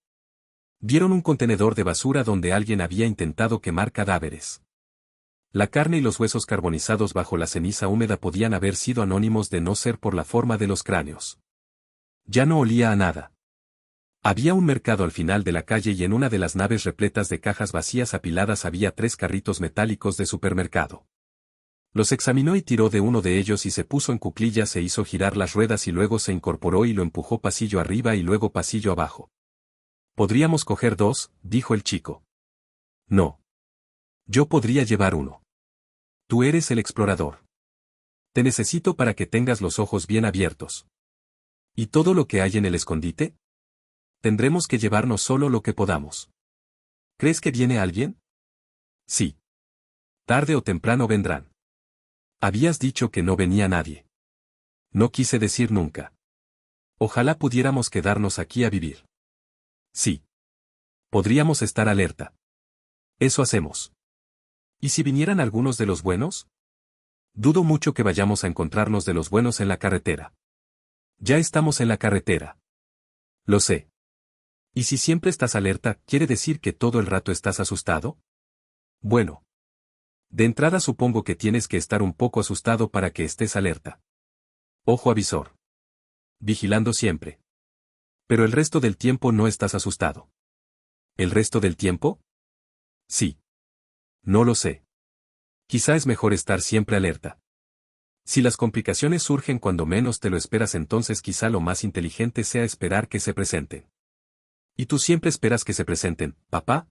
Vieron un contenedor de basura donde alguien había intentado quemar cadáveres. La carne y los huesos carbonizados bajo la ceniza húmeda podían haber sido anónimos de no ser por la forma de los cráneos. Ya no olía a nada. Había un mercado al final de la calle y en una de las naves repletas de cajas vacías apiladas había 3 carritos metálicos de supermercado. Los examinó y tiró de uno de ellos y se puso en cuclillas e hizo girar las ruedas y luego se incorporó y lo empujó pasillo arriba y luego pasillo abajo. «Podríamos coger 2», dijo el chico. «No. Yo podría llevar uno. Tú eres el explorador. Te necesito para que tengas los ojos bien abiertos. ¿Y todo lo que hay en el escondite? Tendremos que llevarnos solo lo que podamos. ¿Crees que viene alguien? Sí. Tarde o temprano vendrán. Habías dicho que no venía nadie. No quise decir nunca. Ojalá pudiéramos quedarnos aquí a vivir. Sí. Podríamos estar alerta. Eso hacemos. ¿Y si vinieran algunos de los buenos? Dudo mucho que vayamos a encontrarnos de los buenos en la carretera. Ya estamos en la carretera. Lo sé. ¿Y si siempre estás alerta, quiere decir que todo el rato estás asustado? Bueno. De entrada supongo que tienes que estar un poco asustado para que estés alerta. Ojo avisor. Vigilando siempre. Pero el resto del tiempo no estás asustado. ¿El resto del tiempo? Sí. No lo sé. Quizá es mejor estar siempre alerta. Si las complicaciones surgen cuando menos te lo esperas, entonces quizá lo más inteligente sea esperar que se presenten. ¿Y tú siempre esperas que se presenten, papá?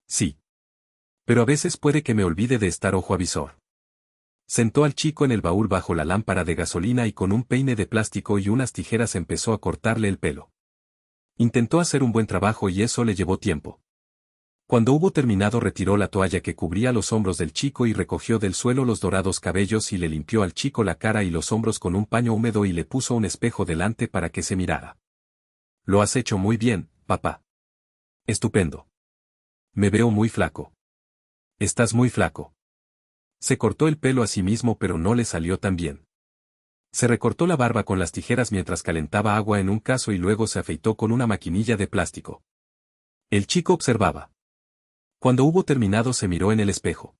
Sí. Pero a veces puede que me olvide de estar ojo avisor. Sentó al chico en el baúl bajo la lámpara de gasolina y con un peine de plástico y unas tijeras empezó a cortarle el pelo. Intentó hacer un buen trabajo y eso le llevó tiempo. Cuando hubo terminado, retiró la toalla que cubría los hombros del chico y recogió del suelo los dorados cabellos y le limpió al chico la cara y los hombros con un paño húmedo y le puso un espejo delante para que se mirara. Lo has hecho muy bien, papá. Estupendo. Me veo muy flaco. Estás muy flaco. Se cortó el pelo a sí mismo, pero no le salió tan bien. Se recortó la barba con las tijeras mientras calentaba agua en un cazo y luego se afeitó con una maquinilla de plástico. El chico observaba. Cuando hubo terminado se miró en el espejo.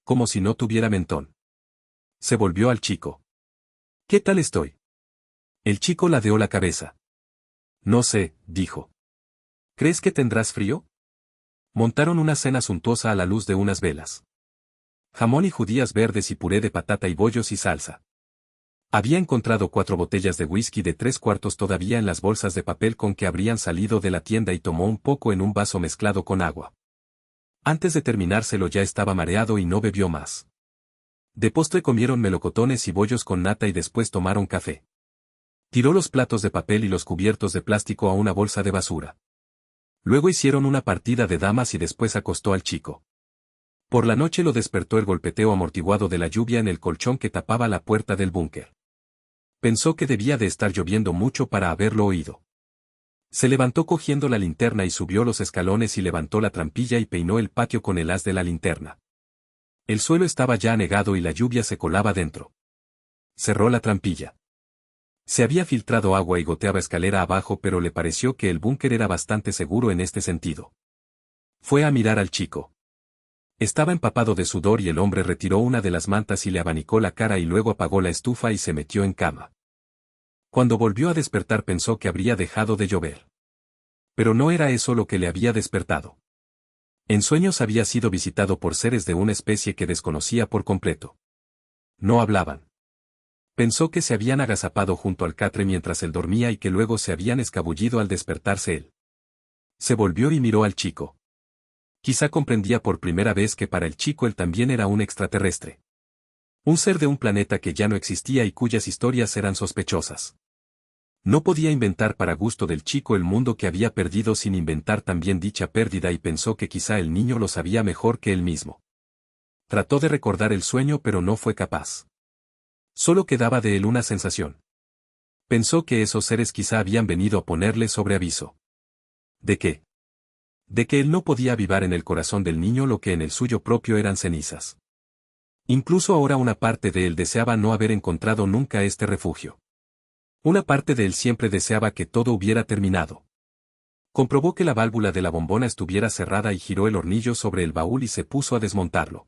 Como si no tuviera mentón. Se volvió al chico. ¿Qué tal estoy? El chico ladeó la cabeza. No sé, dijo. ¿Crees que tendrás frío? Montaron una cena suntuosa a la luz de unas velas. Jamón y judías verdes y puré de patata y bollos y salsa. Había encontrado 4 botellas de whisky de 3/4 todavía en las bolsas de papel con que habrían salido de la tienda y tomó un poco en un vaso mezclado con agua. Antes de terminárselo ya estaba mareado y no bebió más. De postre comieron melocotones y bollos con nata y después tomaron café. Tiró los platos de papel y los cubiertos de plástico a una bolsa de basura. Luego hicieron una partida de damas y después acostó al chico. Por la noche lo despertó el golpeteo amortiguado de la lluvia en el colchón que tapaba la puerta del búnker. Pensó que debía de estar lloviendo mucho para haberlo oído. Se levantó cogiendo la linterna y subió los escalones y levantó la trampilla y peinó el patio con el haz de la linterna. El suelo estaba ya anegado y la lluvia se colaba dentro. Cerró la trampilla. Se había filtrado agua y goteaba escalera abajo, pero le pareció que el búnker era bastante seguro en este sentido. Fue a mirar al chico. Estaba empapado de sudor y el hombre retiró una de las mantas y le abanicó la cara y luego apagó la estufa y se metió en cama. Cuando volvió a despertar pensó que habría dejado de llover. Pero no era eso lo que le había despertado. En sueños había sido visitado por seres de una especie que desconocía por completo. No hablaban. Pensó que se habían agazapado junto al catre mientras él dormía y que luego se habían escabullido al despertarse él. Se volvió y miró al chico. Quizá comprendía por primera vez que para el chico él también era un extraterrestre. Un ser de un planeta que ya no existía y cuyas historias eran sospechosas. No podía inventar para gusto del chico el mundo que había perdido sin inventar también dicha pérdida y pensó que quizá el niño lo sabía mejor que él mismo. Trató de recordar el sueño pero no fue capaz. Solo quedaba de él una sensación. Pensó que esos seres quizá habían venido a ponerle sobre aviso. ¿De qué? De que él no podía avivar en el corazón del niño lo que en el suyo propio eran cenizas. Incluso ahora una parte de él deseaba no haber encontrado nunca este refugio. Una parte de él siempre deseaba que todo hubiera terminado. Comprobó que la válvula de la bombona estuviera cerrada y giró el hornillo sobre el baúl y se puso a desmontarlo.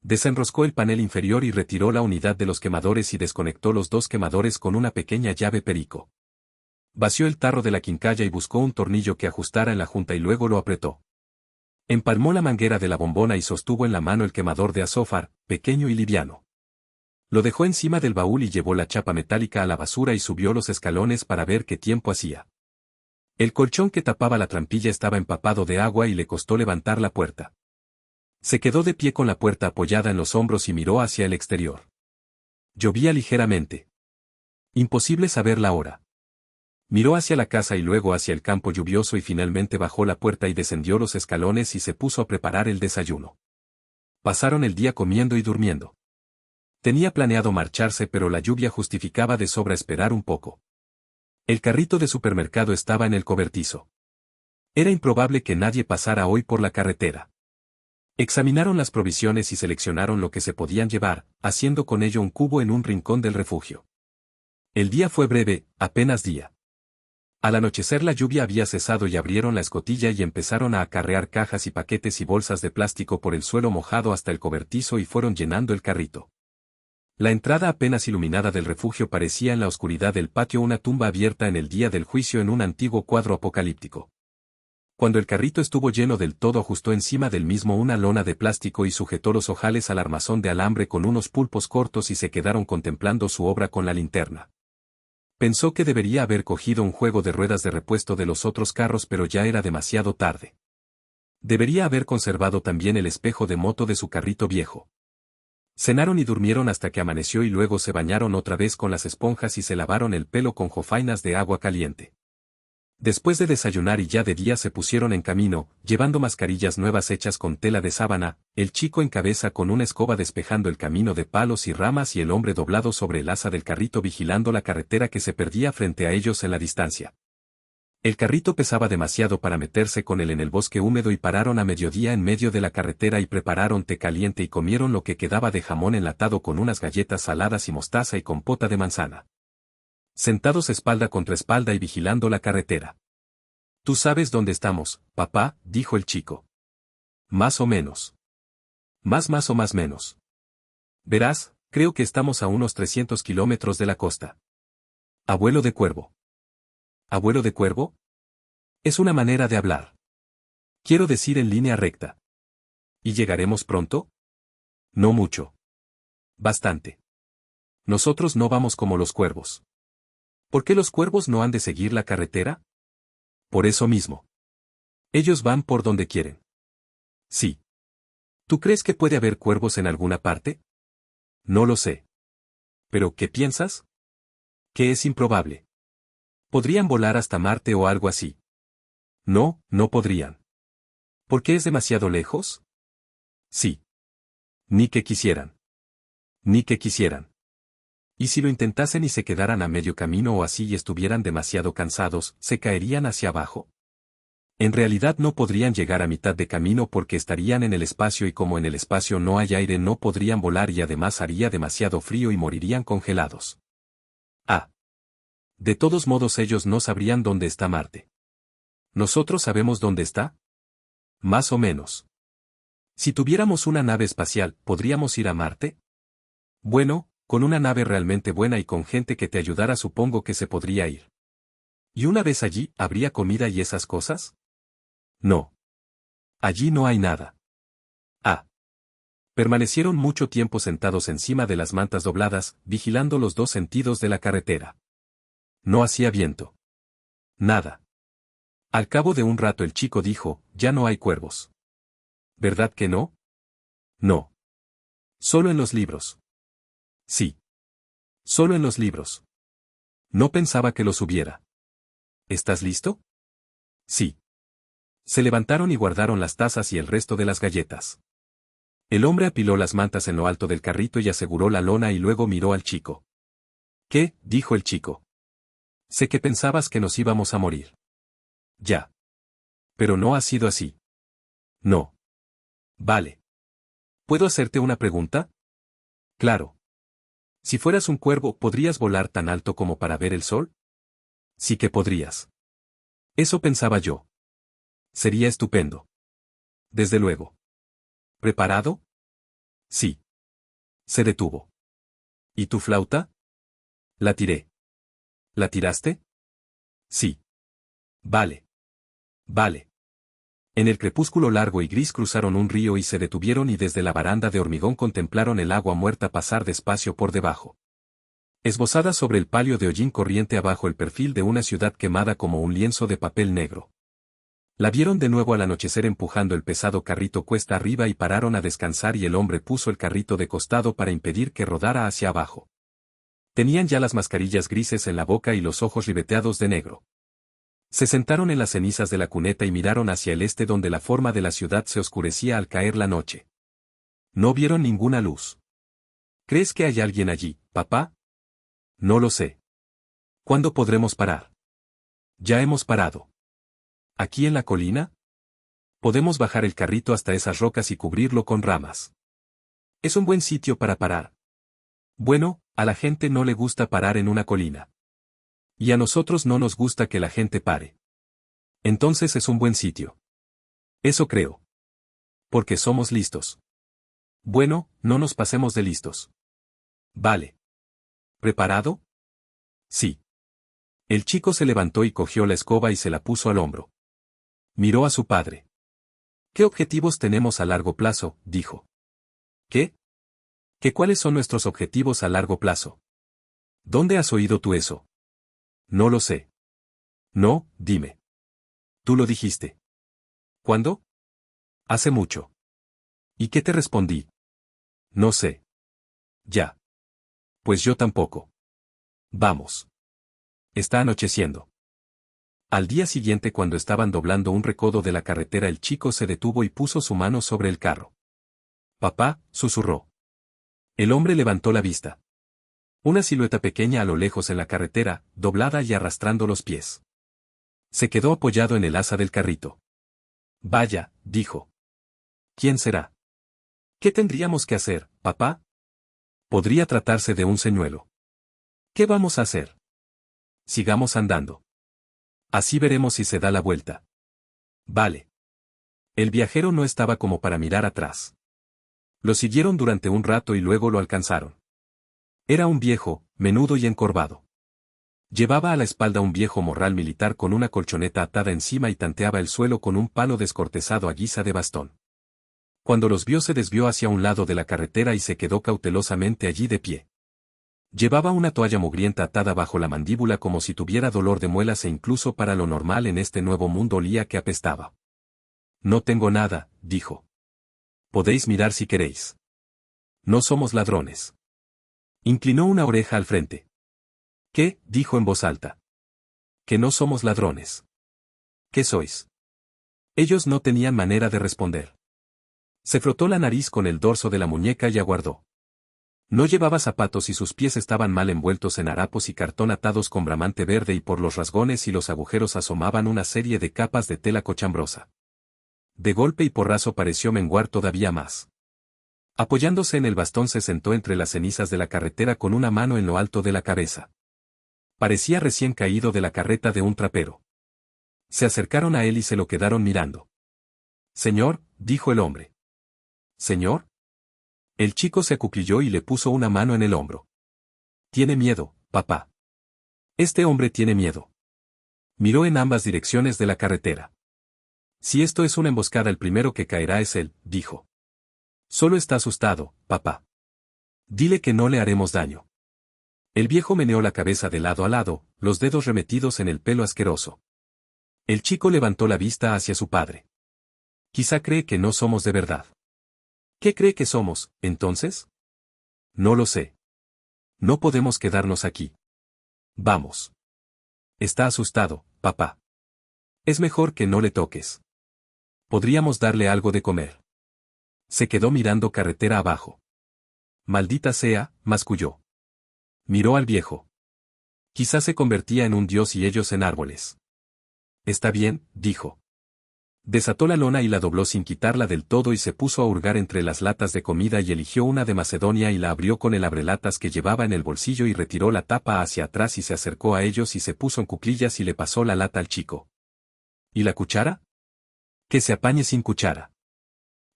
Desenroscó el panel inferior y retiró la unidad de los quemadores y desconectó los dos quemadores con una pequeña llave perico. Vació el tarro de la quincalla y buscó un tornillo que ajustara en la junta y luego lo apretó. Empalmó la manguera de la bombona y sostuvo en la mano el quemador de azófar, pequeño y liviano. Lo dejó encima del baúl y llevó la chapa metálica a la basura y subió los escalones para ver qué tiempo hacía. El colchón que tapaba la trampilla estaba empapado de agua y le costó levantar la puerta. Se quedó de pie con la puerta apoyada en los hombros y miró hacia el exterior. Llovía ligeramente. Imposible saber la hora. Miró hacia la casa y luego hacia el campo lluvioso y finalmente bajó la puerta y descendió los escalones y se puso a preparar el desayuno. Pasaron el día comiendo y durmiendo. Tenía planeado marcharse pero la lluvia justificaba de sobra esperar un poco. El carrito de supermercado estaba en el cobertizo. Era improbable que nadie pasara hoy por la carretera. Examinaron las provisiones y seleccionaron lo que se podían llevar, haciendo con ello un cubo en un rincón del refugio. El día fue breve, apenas día. Al anochecer la lluvia había cesado y abrieron la escotilla y empezaron a acarrear cajas y paquetes y bolsas de plástico por el suelo mojado hasta el cobertizo y fueron llenando el carrito. La entrada apenas iluminada del refugio parecía en la oscuridad del patio una tumba abierta en el día del juicio en un antiguo cuadro apocalíptico. Cuando el carrito estuvo lleno del todo ajustó encima del mismo una lona de plástico y sujetó los ojales al armazón de alambre con unos pulpos cortos y se quedaron contemplando su obra con la linterna. Pensó que debería haber cogido un juego de ruedas de repuesto de los otros carros pero ya era demasiado tarde. Debería haber conservado también el espejo de moto de su carrito viejo. Cenaron y durmieron hasta que amaneció y luego se bañaron otra vez con las esponjas y se lavaron el pelo con jofainas de agua caliente. Después de desayunar y ya de día se pusieron en camino, llevando mascarillas nuevas hechas con tela de sábana, el chico en cabeza con una escoba despejando el camino de palos y ramas y el hombre doblado sobre el asa del carrito vigilando la carretera que se perdía frente a ellos en la distancia. El carrito pesaba demasiado para meterse con él en el bosque húmedo y pararon a mediodía en medio de la carretera y prepararon té caliente y comieron lo que quedaba de jamón enlatado con unas galletas saladas y mostaza y compota de manzana. Sentados espalda contra espalda y vigilando la carretera. «Tú sabes dónde estamos, papá», dijo el chico. «Más o menos». Más o más menos. «Verás, creo que estamos a unos 300 kilómetros de la costa». «Abuelo de cuervo». «¿Abuelo de cuervo?» Es una manera de hablar. Quiero decir en línea recta. ¿Y llegaremos pronto? No mucho. Bastante. Nosotros no vamos como los cuervos. ¿Por qué los cuervos no han de seguir la carretera? Por eso mismo. Ellos van por donde quieren. Sí. ¿Tú crees que puede haber cuervos en alguna parte? No lo sé. ¿Pero qué piensas? Que es improbable. ¿Podrían volar hasta Marte o algo así? No, no podrían. ¿Por qué es demasiado lejos? Sí. Ni que quisieran. Ni que quisieran. ¿Y si lo intentasen y se quedaran a medio camino o así y estuvieran demasiado cansados, se caerían hacia abajo? En realidad no podrían llegar a mitad de camino porque estarían en el espacio y como en el espacio no hay aire no podrían volar y además haría demasiado frío y morirían congelados. Ah. De todos modos ellos no sabrían dónde está Marte. ¿Nosotros sabemos dónde está? Más o menos. Si tuviéramos una nave espacial, ¿podríamos ir a Marte? Bueno, con una nave realmente buena y con gente que te ayudara supongo que se podría ir. ¿Y una vez allí, habría comida y esas cosas? No. Allí no hay nada. Ah. Permanecieron mucho tiempo sentados encima de las mantas dobladas, vigilando los dos sentidos de la carretera. No hacía viento. Nada. Al cabo de un rato el chico dijo, ya no hay cuervos. ¿Verdad que no? No. Solo en los libros. Sí. Solo en los libros. No pensaba que los hubiera. ¿Estás listo? Sí. Se levantaron y guardaron las tazas y el resto de las galletas. El hombre apiló las mantas en lo alto del carrito y aseguró la lona y luego miró al chico. ¿Qué? Dijo el chico. Sé que pensabas que nos íbamos a morir. Ya. Pero no ha sido así. No. Vale. ¿Puedo hacerte una pregunta? Claro. Si fueras un cuervo, ¿podrías volar tan alto como para ver el sol? Sí que podrías. Eso pensaba yo. Sería estupendo. Desde luego. ¿Preparado? Sí. Se detuvo. ¿Y tu flauta? La tiré. ¿La tiraste? Sí. Vale. Vale. En el crepúsculo largo y gris cruzaron un río y se detuvieron y desde la baranda de hormigón contemplaron el agua muerta pasar despacio por debajo. Esbozada sobre el palio de hollín corriente abajo el perfil de una ciudad quemada como un lienzo de papel negro. La vieron de nuevo al anochecer empujando el pesado carrito cuesta arriba y pararon a descansar y el hombre puso el carrito de costado para impedir que rodara hacia abajo. Tenían ya las mascarillas grises en la boca y los ojos ribeteados de negro. Se sentaron en las cenizas de la cuneta y miraron hacia el este donde la forma de la ciudad se oscurecía al caer la noche. No vieron ninguna luz. ¿Crees que hay alguien allí, papá? No lo sé. ¿Cuándo podremos parar? Ya hemos parado. ¿Aquí en la colina? Podemos bajar el carrito hasta esas rocas y cubrirlo con ramas. Es un buen sitio para parar. Bueno, a la gente no le gusta parar en una colina. Y a nosotros no nos gusta que la gente pare. Entonces es un buen sitio. Eso creo. Porque somos listos. Bueno, no nos pasemos de listos. Vale. ¿Preparado? Sí. El chico se levantó y cogió la escoba y se la puso al hombro. Miró a su padre. ¿Qué objetivos tenemos a largo plazo? Dijo. ¿Qué? ¿Qué cuáles son nuestros objetivos a largo plazo? ¿Dónde has oído tú eso? No lo sé. No, dime. Tú lo dijiste. ¿Cuándo? Hace mucho. ¿Y qué te respondí? No sé. Ya. Pues yo tampoco. Vamos. Está anocheciendo. Al día siguiente cuando estaban doblando un recodo de la carretera el chico se detuvo y puso su mano sobre el carro. Papá, susurró. El hombre levantó la vista. Una silueta pequeña a lo lejos en la carretera, doblada y arrastrando los pies. Se quedó apoyado en el asa del carrito. Vaya, dijo. ¿Quién será? ¿Qué tendríamos que hacer, papá? Podría tratarse de un señuelo. ¿Qué vamos a hacer? Sigamos andando. Así veremos si se da la vuelta. Vale. El viajero no estaba como para mirar atrás. Lo siguieron durante un rato y luego lo alcanzaron. Era un viejo, menudo y encorvado. Llevaba a la espalda un viejo morral militar con una colchoneta atada encima y tanteaba el suelo con un palo descortezado a guisa de bastón. Cuando los vio se desvió hacia un lado de la carretera y se quedó cautelosamente allí de pie. Llevaba una toalla mugrienta atada bajo la mandíbula como si tuviera dolor de muelas e incluso para lo normal en este nuevo mundo olía que apestaba. No tengo nada, dijo. Podéis mirar si queréis. No somos ladrones. Inclinó una oreja al frente. ¿Qué? Dijo en voz alta. Que no somos ladrones. ¿Qué sois? Ellos no tenían manera de responder. Se frotó la nariz con el dorso de la muñeca y aguardó. No llevaba zapatos y sus pies estaban mal envueltos en harapos y cartón atados con bramante verde y por los rasgones y los agujeros asomaban una serie de capas de tela cochambrosa. De golpe y porrazo pareció menguar todavía más. Apoyándose en el bastón se sentó entre las cenizas de la carretera con una mano en lo alto de la cabeza. Parecía recién caído de la carreta de un trapero. Se acercaron a él y se lo quedaron mirando. «Señor», dijo el hombre. «¿Señor?» El chico se acuclilló y le puso una mano en el hombro. «Tiene miedo, papá. Este hombre tiene miedo». Miró en ambas direcciones de la carretera. «Si esto es una emboscada, el primero que caerá es él», dijo. «Solo está asustado, papá. Dile que no le haremos daño». El viejo meneó la cabeza de lado a lado, los dedos remetidos en el pelo asqueroso. El chico levantó la vista hacia su padre. «Quizá cree que no somos de verdad». «¿Qué cree que somos, entonces?» «No lo sé. No podemos quedarnos aquí. Vamos». «Está asustado, papá. Es mejor que no le toques. Podríamos darle algo de comer». Se quedó mirando carretera abajo. «Maldita sea», masculló. Miró al viejo. Quizá se convertía en un dios y ellos en árboles. «Está bien», dijo. Desató la lona y la dobló sin quitarla del todo y se puso a hurgar entre las latas de comida y eligió una de Macedonia y la abrió con el abrelatas que llevaba en el bolsillo y retiró la tapa hacia atrás y se acercó a ellos y se puso en cuclillas y le pasó la lata al chico. ¿Y la cuchara? Que se apañe sin cuchara.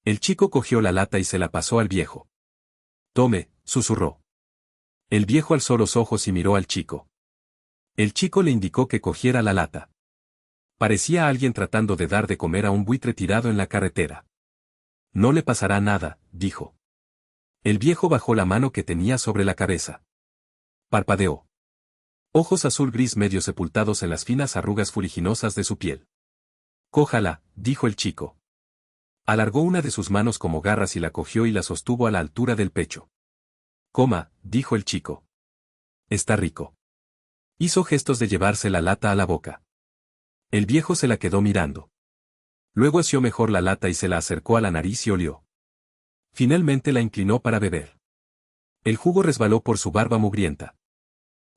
El chico cogió la lata y se la pasó al viejo. «Tome», susurró. El viejo alzó los ojos y miró al chico. El chico le indicó que cogiera la lata. Parecía alguien tratando de dar de comer a un buitre tirado en la carretera. «No le pasará nada», dijo. El viejo bajó la mano que tenía sobre la cabeza. Parpadeó. Ojos azul gris medio sepultados en las finas arrugas fuliginosas de su piel. «Cójala», dijo el chico. Alargó una de sus manos como garras y la cogió y la sostuvo a la altura del pecho. «Coma», dijo el chico. «Está rico». Hizo gestos de llevarse la lata a la boca. El viejo se la quedó mirando. Luego asió mejor la lata y se la acercó a la nariz y olió. Finalmente la inclinó para beber. El jugo resbaló por su barba mugrienta.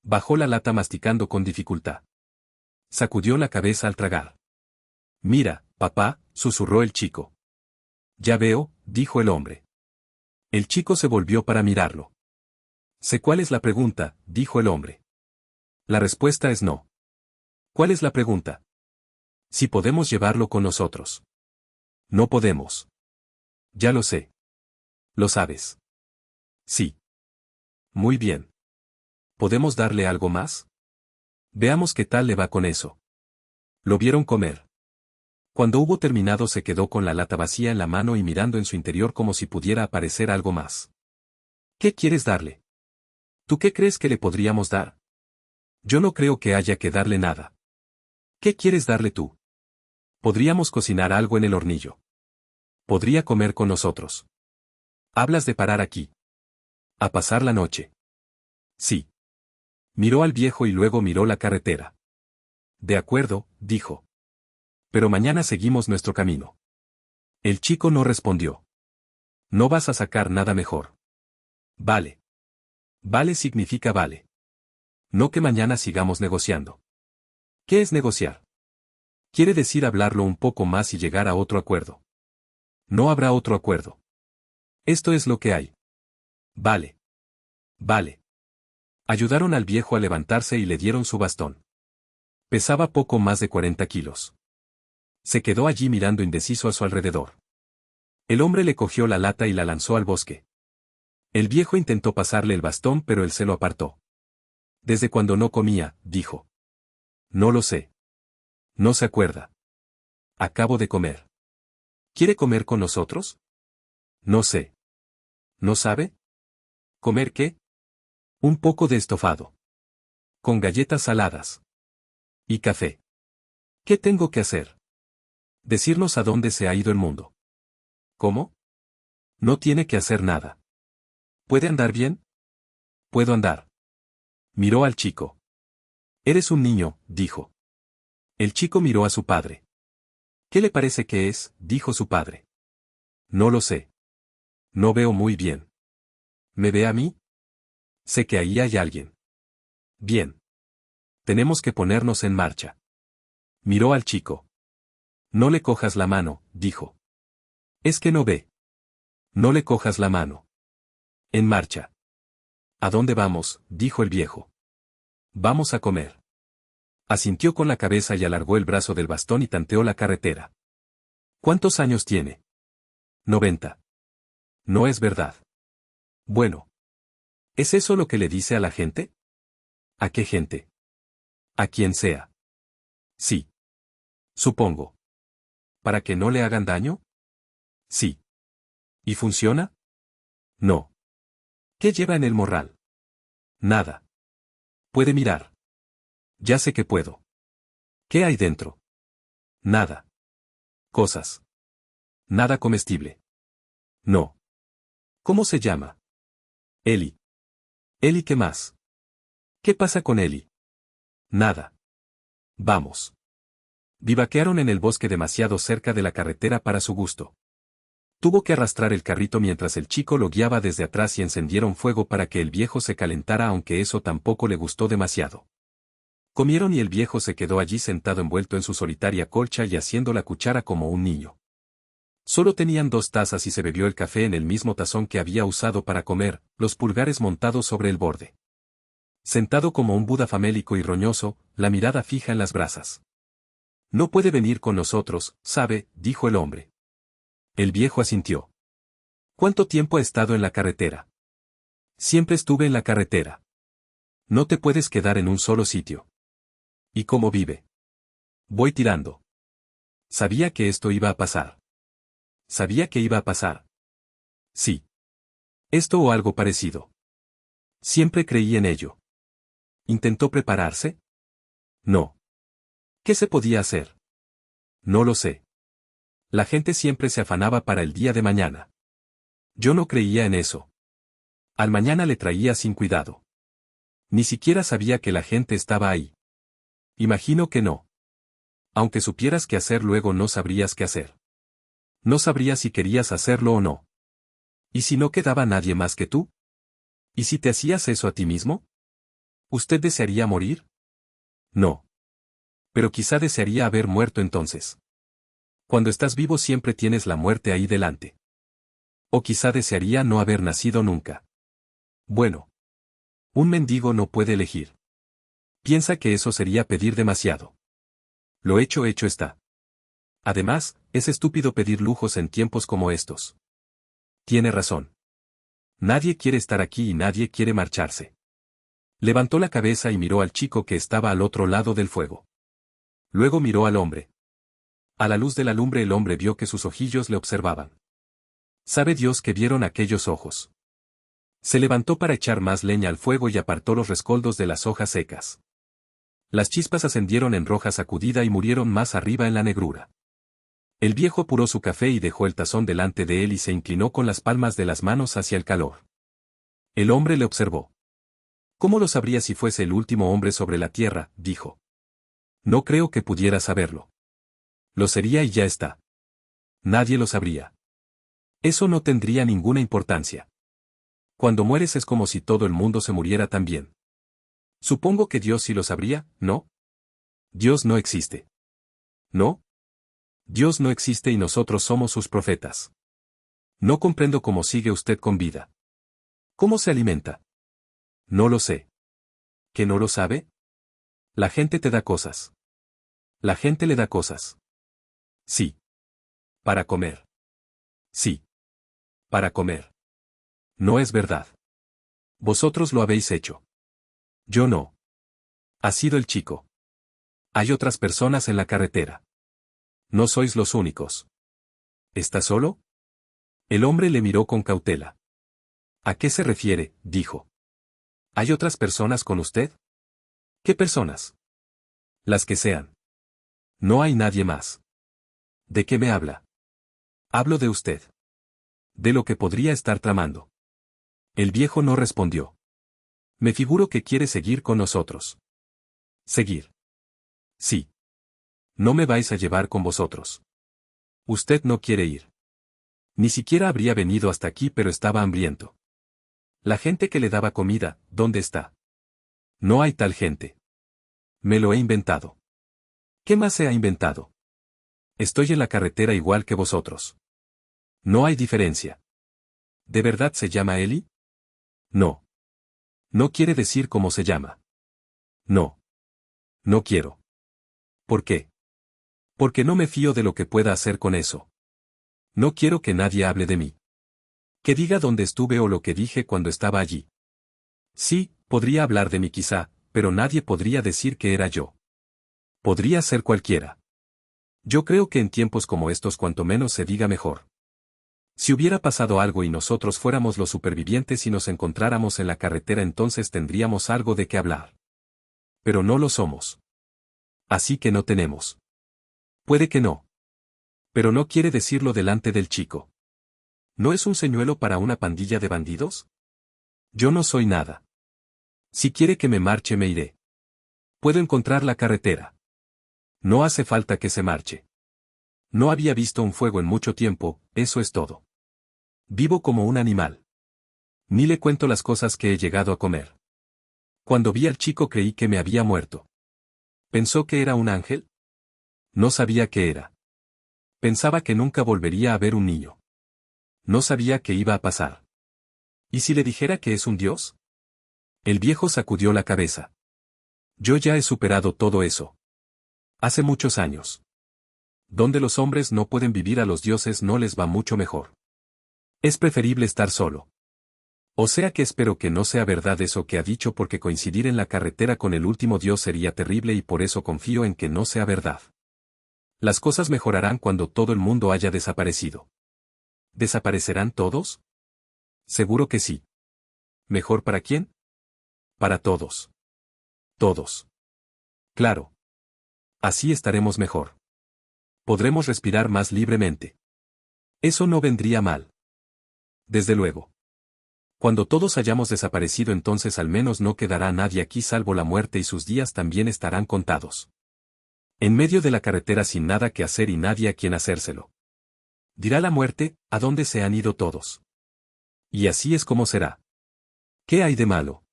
Bajó la lata masticando con dificultad. Sacudió la cabeza al tragar. «Mira, papá», susurró el chico. «Ya veo», dijo el hombre. El chico se volvió para mirarlo. «Sé cuál es la pregunta», dijo el hombre. «La respuesta es no». «¿Cuál es la pregunta?» «Si podemos llevarlo con nosotros». «No podemos». «Ya lo sé». «¿Lo sabes?» «Sí». «Muy bien. ¿Podemos darle algo más?» «Veamos qué tal le va con eso». Lo vieron comer. Cuando hubo terminado se quedó con la lata vacía en la mano y mirando en su interior como si pudiera aparecer algo más. «¿Qué quieres darle?» «¿Tú qué crees que le podríamos dar?» «Yo no creo que haya que darle nada». «¿Qué quieres darle tú?» «Podríamos cocinar algo en el hornillo. Podría comer con nosotros». «¿Hablas de parar aquí?» «A pasar la noche». «Sí». Miró al viejo y luego miró la carretera. «De acuerdo», dijo. «Pero mañana seguimos nuestro camino». El chico no respondió. «No vas a sacar nada mejor». «Vale». «Vale» significa vale. No que mañana sigamos negociando. ¿Qué es negociar? Quiere decir hablarlo un poco más y llegar a otro acuerdo. No habrá otro acuerdo. Esto es lo que hay. Vale. Vale. Ayudaron al viejo a levantarse y le dieron su bastón. Pesaba poco más de 40 kilos. Se quedó allí mirando indeciso a su alrededor. El hombre le cogió la lata y la lanzó al bosque. El viejo intentó pasarle el bastón pero él se lo apartó. «¿Desde cuando no comía?», dijo. «No lo sé». «No se acuerda». «Acabo de comer». «¿Quiere comer con nosotros?» «No sé». «¿No sabe?» «¿Comer qué?» «Un poco de estofado. Con galletas saladas. Y café». «¿Qué tengo que hacer?» «Decirnos a dónde se ha ido el mundo». «¿Cómo?» «No tiene que hacer nada». «¿Puede andar bien?» puedo andar. Miró al chico. Eres un niño, dijo. El chico miró a su padre. ¿Qué le parece que es?, dijo su padre. No lo sé. No veo muy bien. ¿Me ve a mí? Sé que ahí hay alguien. Bien. Tenemos que ponernos en marcha. Miró al chico. No le cojas la mano, dijo. Es que no ve. No le cojas la mano. En marcha. ¿A dónde vamos?, dijo el viejo. Vamos a comer. Asintió con la cabeza y alargó el brazo del bastón y tanteó la carretera. ¿Cuántos años tiene? 90. No es verdad. Bueno. ¿Es eso lo que le dice a la gente? ¿A qué gente? A quien sea. Sí. Supongo. ¿Para que no le hagan daño? Sí. ¿Y funciona? No. ¿Qué lleva en el morral? Nada. Puede mirar. Ya sé que puedo. ¿Qué hay dentro? Nada. Cosas. Nada comestible. No. ¿Cómo se llama? Eli. Eli, ¿qué más? ¿Qué pasa con Eli? Nada. Vamos. Vivaquearon en el bosque demasiado cerca de la carretera para su gusto. Tuvo que arrastrar el carrito mientras el chico lo guiaba desde atrás y encendieron fuego para que el viejo se calentara, aunque eso tampoco le gustó demasiado. Comieron y el viejo se quedó allí sentado envuelto en su solitaria colcha y haciendo la cuchara como un niño. Solo tenían 2 tazas y se bebió el café en el mismo tazón que había usado para comer, los pulgares montados sobre el borde. Sentado como un Buda famélico y roñoso, la mirada fija en las brasas. No puede venir con nosotros, ¿sabe?, dijo el hombre. El viejo asintió. ¿Cuánto tiempo ha estado en la carretera? Siempre estuve en la carretera. No te puedes quedar en un solo sitio. ¿Y cómo vive? Voy tirando. Sabía que esto iba a pasar. Sabía que iba a pasar. Sí. Esto o algo parecido. Siempre creí en ello. ¿Intentó prepararse? No. ¿Qué se podía hacer? No lo sé. La gente siempre se afanaba para el día de mañana. Yo no creía en eso. Al mañana le traía sin cuidado. Ni siquiera sabía que la gente estaba ahí. Imagino que no. Aunque supieras qué hacer, luego no sabrías qué hacer. No sabrías si querías hacerlo o no. ¿Y si no quedaba nadie más que tú? ¿Y si te hacías eso a ti mismo? ¿Usted desearía morir? No. Pero quizá desearía haber muerto entonces. Cuando estás vivo siempre tienes la muerte ahí delante. O quizá desearía no haber nacido nunca. Bueno. Un mendigo no puede elegir. Piensa que eso sería pedir demasiado. Lo hecho está. Además, es estúpido pedir lujos en tiempos como estos. Tiene razón. Nadie quiere estar aquí y nadie quiere marcharse. Levantó la cabeza y miró al chico que estaba al otro lado del fuego. Luego miró al hombre. A la luz de la lumbre el hombre vio que sus ojillos le observaban. Sabe Dios que vieron aquellos ojos. Se levantó para echar más leña al fuego y apartó los rescoldos de las hojas secas. Las chispas ascendieron en roja sacudida y murieron más arriba en la negrura. El viejo apuró su café y dejó el tazón delante de él y se inclinó con las palmas de las manos hacia el calor. El hombre le observó. ¿Cómo lo sabría si fuese el último hombre sobre la tierra?, dijo. No creo que pudiera saberlo. Lo sería y ya está. Nadie lo sabría. Eso no tendría ninguna importancia. Cuando mueres es como si todo el mundo se muriera también. Supongo que Dios sí lo sabría, ¿no? Dios no existe. ¿No? Dios no existe y nosotros somos sus profetas. No comprendo cómo sigue usted con vida. ¿Cómo se alimenta? No lo sé. ¿Que no lo sabe? La gente te da cosas. La gente le da cosas. Sí. Para comer. Sí. Para comer. No es verdad. Vosotros lo habéis hecho. Yo no. Ha sido el chico. Hay otras personas en la carretera. No sois los únicos. ¿Está solo? El hombre le miró con cautela. ¿A qué se refiere?, dijo. ¿Hay otras personas con usted? ¿Qué personas? Las que sean. No hay nadie más. ¿De qué me habla? Hablo de usted. De lo que podría estar tramando. El viejo no respondió. Me figuro que quiere seguir con nosotros. ¿Seguir? Sí. No me vais a llevar con vosotros. Usted no quiere ir. Ni siquiera habría venido hasta aquí, pero estaba hambriento. La gente que le daba comida, ¿dónde está? No hay tal gente. Me lo he inventado. ¿Qué más se ha inventado? Estoy en la carretera igual que vosotros. No hay diferencia. ¿De verdad se llama Eli? No. No quiere decir cómo se llama. No. No quiero. ¿Por qué? Porque no me fío de lo que pueda hacer con eso. No quiero que nadie hable de mí. Que diga dónde estuve o lo que dije cuando estaba allí. Sí, podría hablar de mí quizá, pero nadie podría decir que era yo. Podría ser cualquiera. Yo creo que en tiempos como estos cuanto menos se diga mejor. Si hubiera pasado algo y nosotros fuéramos los supervivientes y nos encontráramos en la carretera, entonces tendríamos algo de qué hablar. Pero no lo somos. Así que no tenemos. Puede que no. Pero no quiere decirlo delante del chico. ¿No es un señuelo para una pandilla de bandidos? Yo no soy nada. Si quiere que me marche, me iré. Puedo encontrar la carretera. No hace falta que se marche. No había visto un fuego en mucho tiempo, eso es todo. Vivo como un animal. Ni le cuento las cosas que he llegado a comer. Cuando vi al chico creí que me había muerto. ¿Pensó que era un ángel? No sabía qué era. Pensaba que nunca volvería a ver un niño. No sabía qué iba a pasar. ¿Y si le dijera que es un dios? El viejo sacudió la cabeza. Yo ya he superado todo eso. Hace muchos años. Donde los hombres no pueden vivir, a los dioses no les va mucho mejor. Es preferible estar solo. O sea que espero que no sea verdad eso que ha dicho, porque coincidir en la carretera con el último dios sería terrible y por eso confío en que no sea verdad. Las cosas mejorarán cuando todo el mundo haya desaparecido. ¿Desaparecerán todos? Seguro que sí. ¿Mejor para quién? Para todos. Todos. Claro. Así estaremos mejor. Podremos respirar más libremente. Eso no vendría mal. Desde luego. Cuando todos hayamos desaparecido, entonces al menos no quedará nadie aquí salvo la muerte y sus días también estarán contados. En medio de la carretera sin nada que hacer y nadie a quien hacérselo. Dirá la muerte, ¿a dónde se han ido todos? Y así es como será. ¿Qué hay de malo?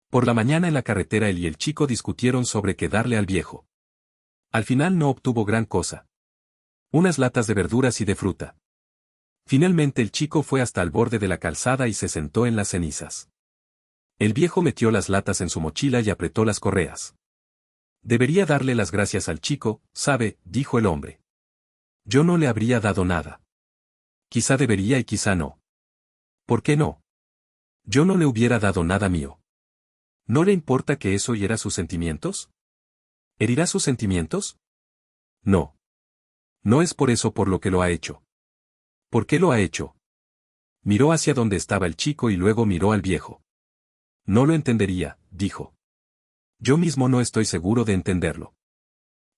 Por la mañana en la carretera él y el chico discutieron sobre qué darle al viejo. Al final no obtuvo gran cosa. Unas latas de verduras y de fruta. Finalmente el chico fue hasta el borde de la calzada y se sentó en las cenizas. El viejo metió las latas en su mochila y apretó las correas. Debería darle las gracias al chico, ¿sabe?, dijo el hombre. Yo no le habría dado nada. Quizá debería y quizá no. ¿Por qué no? Yo no le hubiera dado nada mío. ¿No le importa que eso hiera sus sentimientos? ¿Herirá sus sentimientos? No. No es por eso por lo que lo ha hecho. ¿Por qué lo ha hecho? Miró hacia donde estaba el chico y luego miró al viejo. No lo entendería, dijo. Yo mismo no estoy seguro de entenderlo.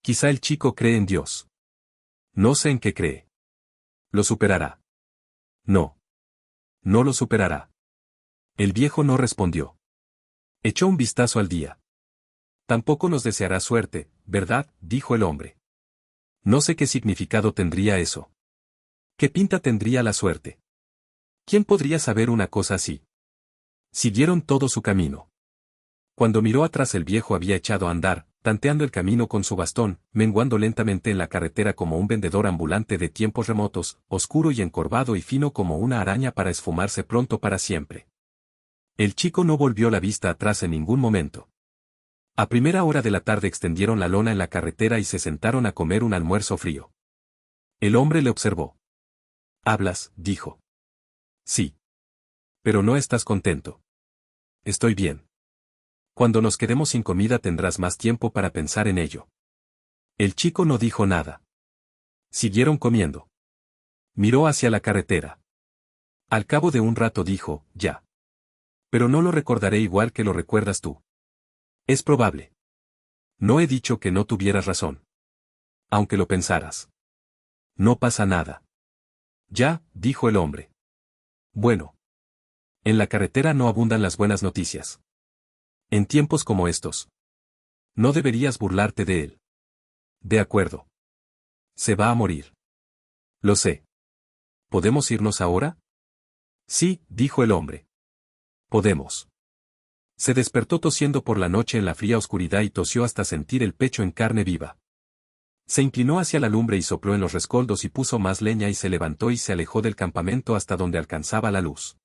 Quizá el chico cree en Dios. No sé en qué cree. ¿Lo superará? No. No lo superará. El viejo no respondió. Echó un vistazo al día. Tampoco nos deseará suerte, ¿verdad?, dijo el hombre. No sé qué significado tendría eso. ¿Qué pinta tendría la suerte? ¿Quién podría saber una cosa así? Siguieron todo su camino. Cuando miró atrás el viejo había echado a andar, tanteando el camino con su bastón, menguando lentamente en la carretera como un vendedor ambulante de tiempos remotos, oscuro y encorvado y fino como una araña para esfumarse pronto para siempre. El chico no volvió la vista atrás en ningún momento. A primera hora de la tarde extendieron la lona en la carretera y se sentaron a comer un almuerzo frío. El hombre le observó. «¿Hablas?», dijo. «Sí. Pero no estás contento». «Estoy bien. Cuando nos quedemos sin comida tendrás más tiempo para pensar en ello». El chico no dijo nada. Siguieron comiendo. Miró hacia la carretera. Al cabo de un rato dijo, «Ya. Pero no lo recordaré igual que lo recuerdas tú». «Es probable. No he dicho que no tuvieras razón. Aunque lo pensaras. No pasa nada». «Ya», dijo el hombre. «Bueno. En la carretera no abundan las buenas noticias». En tiempos como estos. No deberías burlarte de él. De acuerdo. Se va a morir. Lo sé. ¿Podemos irnos ahora? Sí, dijo el hombre. Podemos. Se despertó tosiendo por la noche en la fría oscuridad y tosió hasta sentir el pecho en carne viva. Se inclinó hacia la lumbre y sopló en los rescoldos y puso más leña y se levantó y se alejó del campamento hasta donde alcanzaba la luz.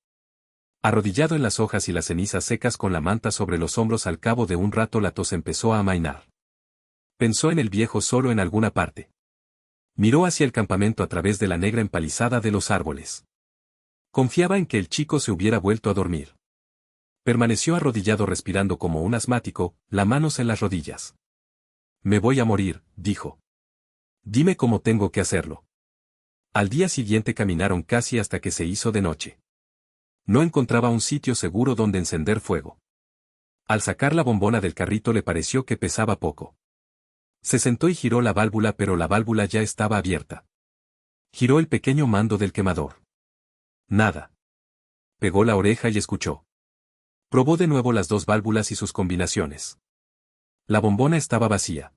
Arrodillado en las hojas y las cenizas secas con la manta sobre los hombros, al cabo de un rato la tos empezó a amainar. Pensó en el viejo solo en alguna parte. Miró hacia el campamento a través de la negra empalizada de los árboles. Confiaba en que el chico se hubiera vuelto a dormir. Permaneció arrodillado respirando como un asmático, las manos en las rodillas. Me voy a morir, dijo. Dime cómo tengo que hacerlo. Al día siguiente caminaron casi hasta que se hizo de noche. No encontraba un sitio seguro donde encender fuego. Al sacar la bombona del carrito le pareció que pesaba poco. Se sentó y giró la válvula, pero la válvula ya estaba abierta. Giró el pequeño mando del quemador. Nada. Pegó la oreja y escuchó. Probó de nuevo las dos válvulas y sus combinaciones. La bombona estaba vacía.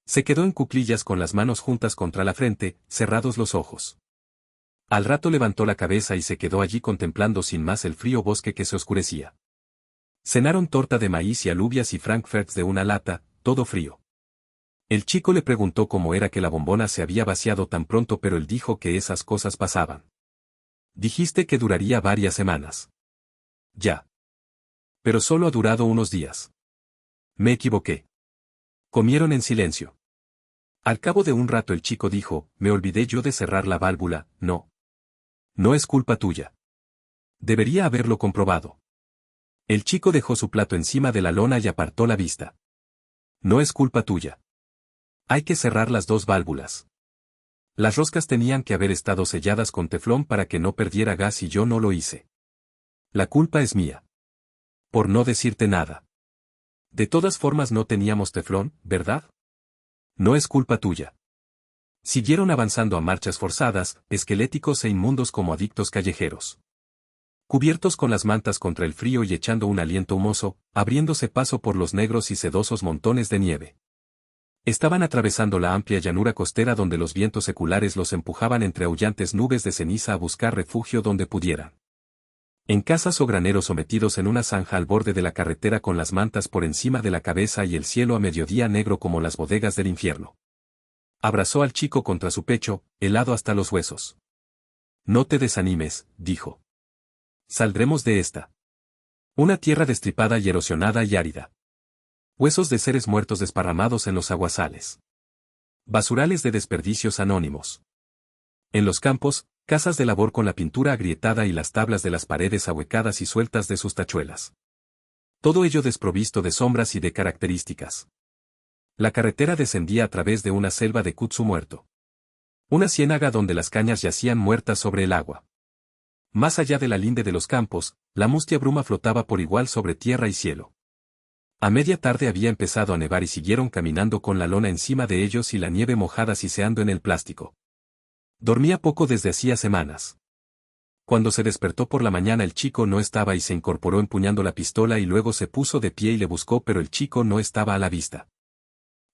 Se quedó en cuclillas con las manos juntas contra la frente, cerrados los ojos. Al rato levantó la cabeza y se quedó allí contemplando sin más el frío bosque que se oscurecía. Cenaron torta de maíz y alubias y frankfurts de una lata, todo frío. El chico le preguntó cómo era que la bombona se había vaciado tan pronto, pero él dijo que esas cosas pasaban. Dijiste que duraría varias semanas. Ya. Pero solo ha durado unos días. Me equivoqué. Comieron en silencio. Al cabo de un rato el chico dijo, me olvidé yo de cerrar la válvula. No. No es culpa tuya. Debería haberlo comprobado. El chico dejó su plato encima de la lona y apartó la vista. No es culpa tuya. Hay que cerrar las dos válvulas. Las roscas tenían que haber estado selladas con teflón para que no perdiera gas y yo no lo hice. La culpa es mía. Por no decirte nada. De todas formas no teníamos teflón, ¿verdad? No es culpa tuya. Siguieron avanzando a marchas forzadas, esqueléticos e inmundos como adictos callejeros. Cubiertos con las mantas contra el frío y echando un aliento humoso, abriéndose paso por los negros y sedosos montones de nieve. Estaban atravesando la amplia llanura costera donde los vientos seculares los empujaban entre aullantes nubes de ceniza a buscar refugio donde pudieran. En casas o graneros sometidos en una zanja al borde de la carretera con las mantas por encima de la cabeza y el cielo a mediodía negro como las bodegas del infierno. Abrazó al chico contra su pecho, helado hasta los huesos. No te desanimes, dijo. Saldremos de esta. Una tierra destripada y erosionada y árida. Huesos de seres muertos desparramados en los aguasales. Basurales de desperdicios anónimos. En los campos, casas de labor con la pintura agrietada y las tablas de las paredes ahuecadas y sueltas de sus tachuelas. Todo ello desprovisto de sombras y de características. La carretera descendía a través de una selva de kudzu muerto. Una ciénaga donde las cañas yacían muertas sobre el agua. Más allá de la linde de los campos, la mustia bruma flotaba por igual sobre tierra y cielo. A media tarde había empezado a nevar y siguieron caminando con la lona encima de ellos y la nieve mojada siseando en el plástico. Dormía poco desde hacía semanas. Cuando se despertó por la mañana el chico no estaba y se incorporó empuñando la pistola y luego se puso de pie y le buscó, pero el chico no estaba a la vista.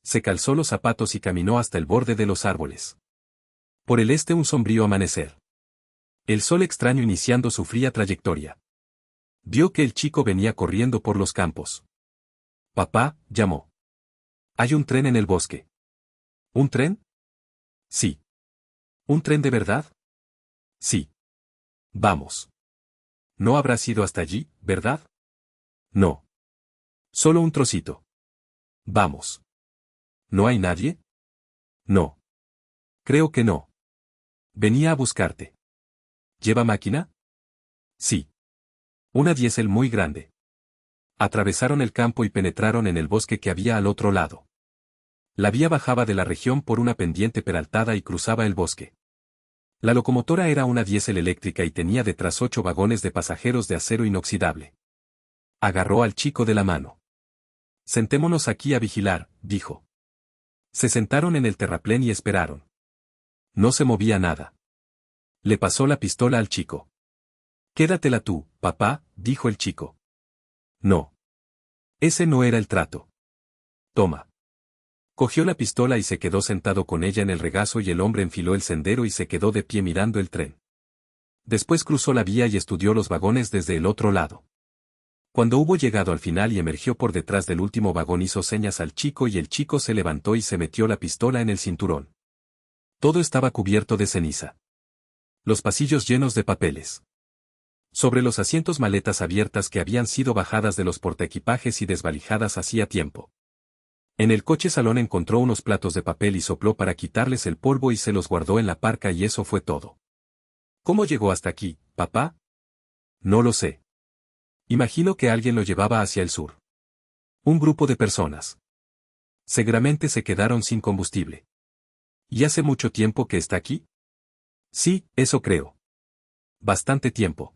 Se calzó los zapatos y caminó hasta el borde de los árboles. Por el este un sombrío amanecer. El sol extraño iniciando su fría trayectoria. Vio que el chico venía corriendo por los campos. Papá, llamó. Hay un tren en el bosque. ¿Un tren? Sí. ¿Un tren de verdad? Sí. Vamos. No habrás ido hasta allí, ¿verdad? No. Solo un trocito. Vamos. ¿No hay nadie? No. Creo que no. Venía a buscarte. ¿Lleva máquina? Sí. Una diésel muy grande. Atravesaron el campo y penetraron en el bosque que había al otro lado. La vía bajaba de la región por una pendiente peraltada y cruzaba el bosque. La locomotora era una diésel eléctrica y tenía detrás 8 vagones de pasajeros de acero inoxidable. Agarró al chico de la mano. Sentémonos aquí a vigilar, dijo. Se sentaron en el terraplén y esperaron. No se movía nada. Le pasó la pistola al chico. Quédatela tú, papá, dijo el chico. No. Ese no era el trato. Toma. Cogió la pistola y se quedó sentado con ella en el regazo y el hombre enfiló el sendero y se quedó de pie mirando el tren. Después cruzó la vía y estudió los vagones desde el otro lado. Cuando hubo llegado al final y emergió por detrás del último vagón hizo señas al chico y el chico se levantó y se metió la pistola en el cinturón. Todo estaba cubierto de ceniza. Los pasillos llenos de papeles. Sobre los asientos maletas abiertas que habían sido bajadas de los portaequipajes y desvalijadas hacía tiempo. En el coche salón encontró unos platos de papel y sopló para quitarles el polvo y se los guardó en la parca y eso fue todo. ¿Cómo llegó hasta aquí, papá? No lo sé. Imagino que alguien lo llevaba hacia el sur. Un grupo de personas. Seguramente se quedaron sin combustible. ¿Y hace mucho tiempo que está aquí? Sí, eso creo. Bastante tiempo.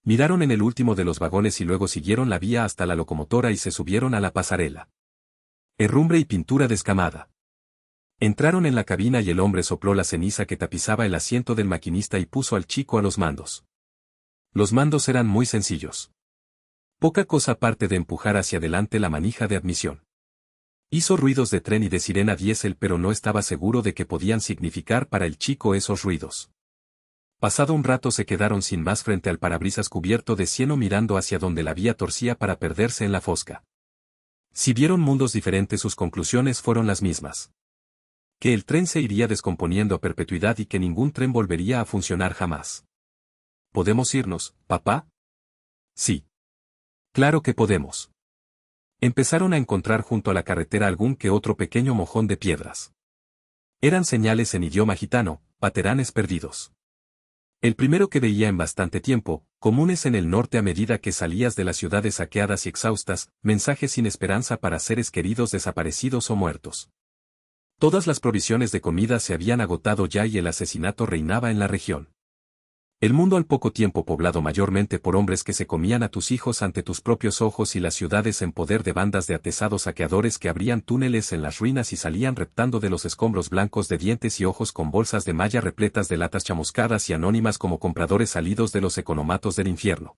Miraron en el último de los vagones y luego siguieron la vía hasta la locomotora y se subieron a la pasarela. Herrumbre y pintura descamada. Entraron en la cabina y el hombre sopló la ceniza que tapizaba el asiento del maquinista y puso al chico a los mandos. Los mandos eran muy sencillos. Poca cosa aparte de empujar hacia adelante la manija de admisión. Hizo ruidos de tren y de sirena diésel pero no estaba seguro de qué podían significar para el chico esos ruidos. Pasado un rato se quedaron sin más frente al parabrisas cubierto de cieno mirando hacia donde la vía torcía para perderse en la fosca. Si vieron mundos diferentes sus conclusiones fueron las mismas. Que el tren se iría descomponiendo a perpetuidad y que ningún tren volvería a funcionar jamás. ¿Podemos irnos, papá? Sí. Claro que podemos. Empezaron a encontrar junto a la carretera algún que otro pequeño mojón de piedras. Eran señales en idioma gitano, pateranes perdidos. El primero que veía en bastante tiempo, comunes en el norte a medida que salías de las ciudades saqueadas y exhaustas, mensajes sin esperanza para seres queridos desaparecidos o muertos. Todas las provisiones de comida se habían agotado ya y el asesinato reinaba en la región. El mundo al poco tiempo poblado mayormente por hombres que se comían a tus hijos ante tus propios ojos y las ciudades en poder de bandas de atesados saqueadores que abrían túneles en las ruinas y salían reptando de los escombros blancos de dientes y ojos con bolsas de malla repletas de latas chamuscadas y anónimas como compradores salidos de los economatos del infierno.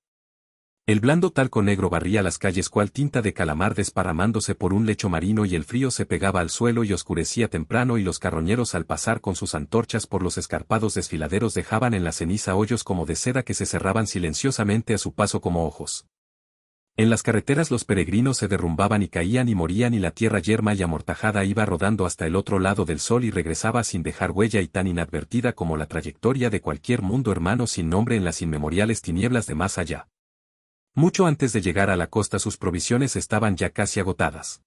El blando talco negro barría las calles cual tinta de calamar desparramándose por un lecho marino y el frío se pegaba al suelo y oscurecía temprano y los carroñeros al pasar con sus antorchas por los escarpados desfiladeros dejaban en la ceniza hoyos como de seda que se cerraban silenciosamente a su paso como ojos. En las carreteras los peregrinos se derrumbaban y caían y morían y la tierra yerma y amortajada iba rodando hasta el otro lado del sol y regresaba sin dejar huella y tan inadvertida como la trayectoria de cualquier mundo hermano sin nombre en las inmemoriales tinieblas de más allá. Mucho antes de llegar a la costa sus provisiones estaban ya casi agotadas.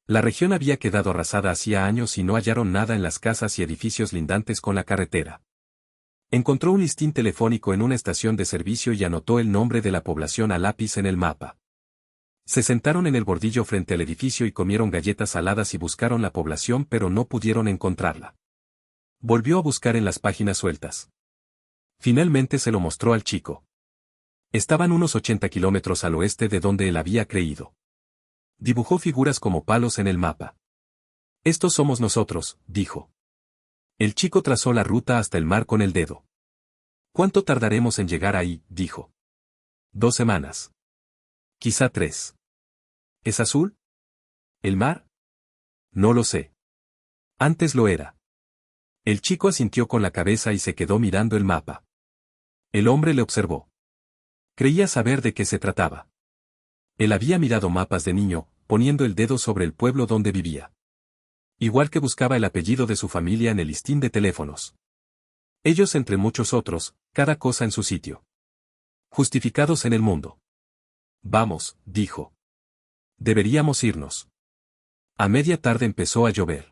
La región había quedado arrasada hacía años y no hallaron nada en las casas y edificios lindantes con la carretera. Encontró un listín telefónico en una estación de servicio y anotó el nombre de la población a lápiz en el mapa. Se sentaron en el bordillo frente al edificio y comieron galletas saladas y buscaron la población pero no pudieron encontrarla. Volvió a buscar en las páginas sueltas. Finalmente se lo mostró al chico. Estaban unos 80 kilómetros al oeste de donde él había creído. Dibujó figuras como palos en el mapa. Estos somos nosotros, dijo. El chico trazó la ruta hasta el mar con el dedo. ¿Cuánto tardaremos en llegar ahí? Dijo. 2 semanas. Quizá 3. ¿Es azul? ¿El mar? No lo sé. Antes lo era. El chico asintió con la cabeza y se quedó mirando el mapa. El hombre le observó. Creía saber de qué se trataba. Él había mirado mapas de niño, poniendo el dedo sobre el pueblo donde vivía. Igual que buscaba el apellido de su familia en el listín de teléfonos. Ellos entre muchos otros, cada cosa en su sitio. Justificados en el mundo. Vamos, dijo. Deberíamos irnos. A media tarde empezó a llover.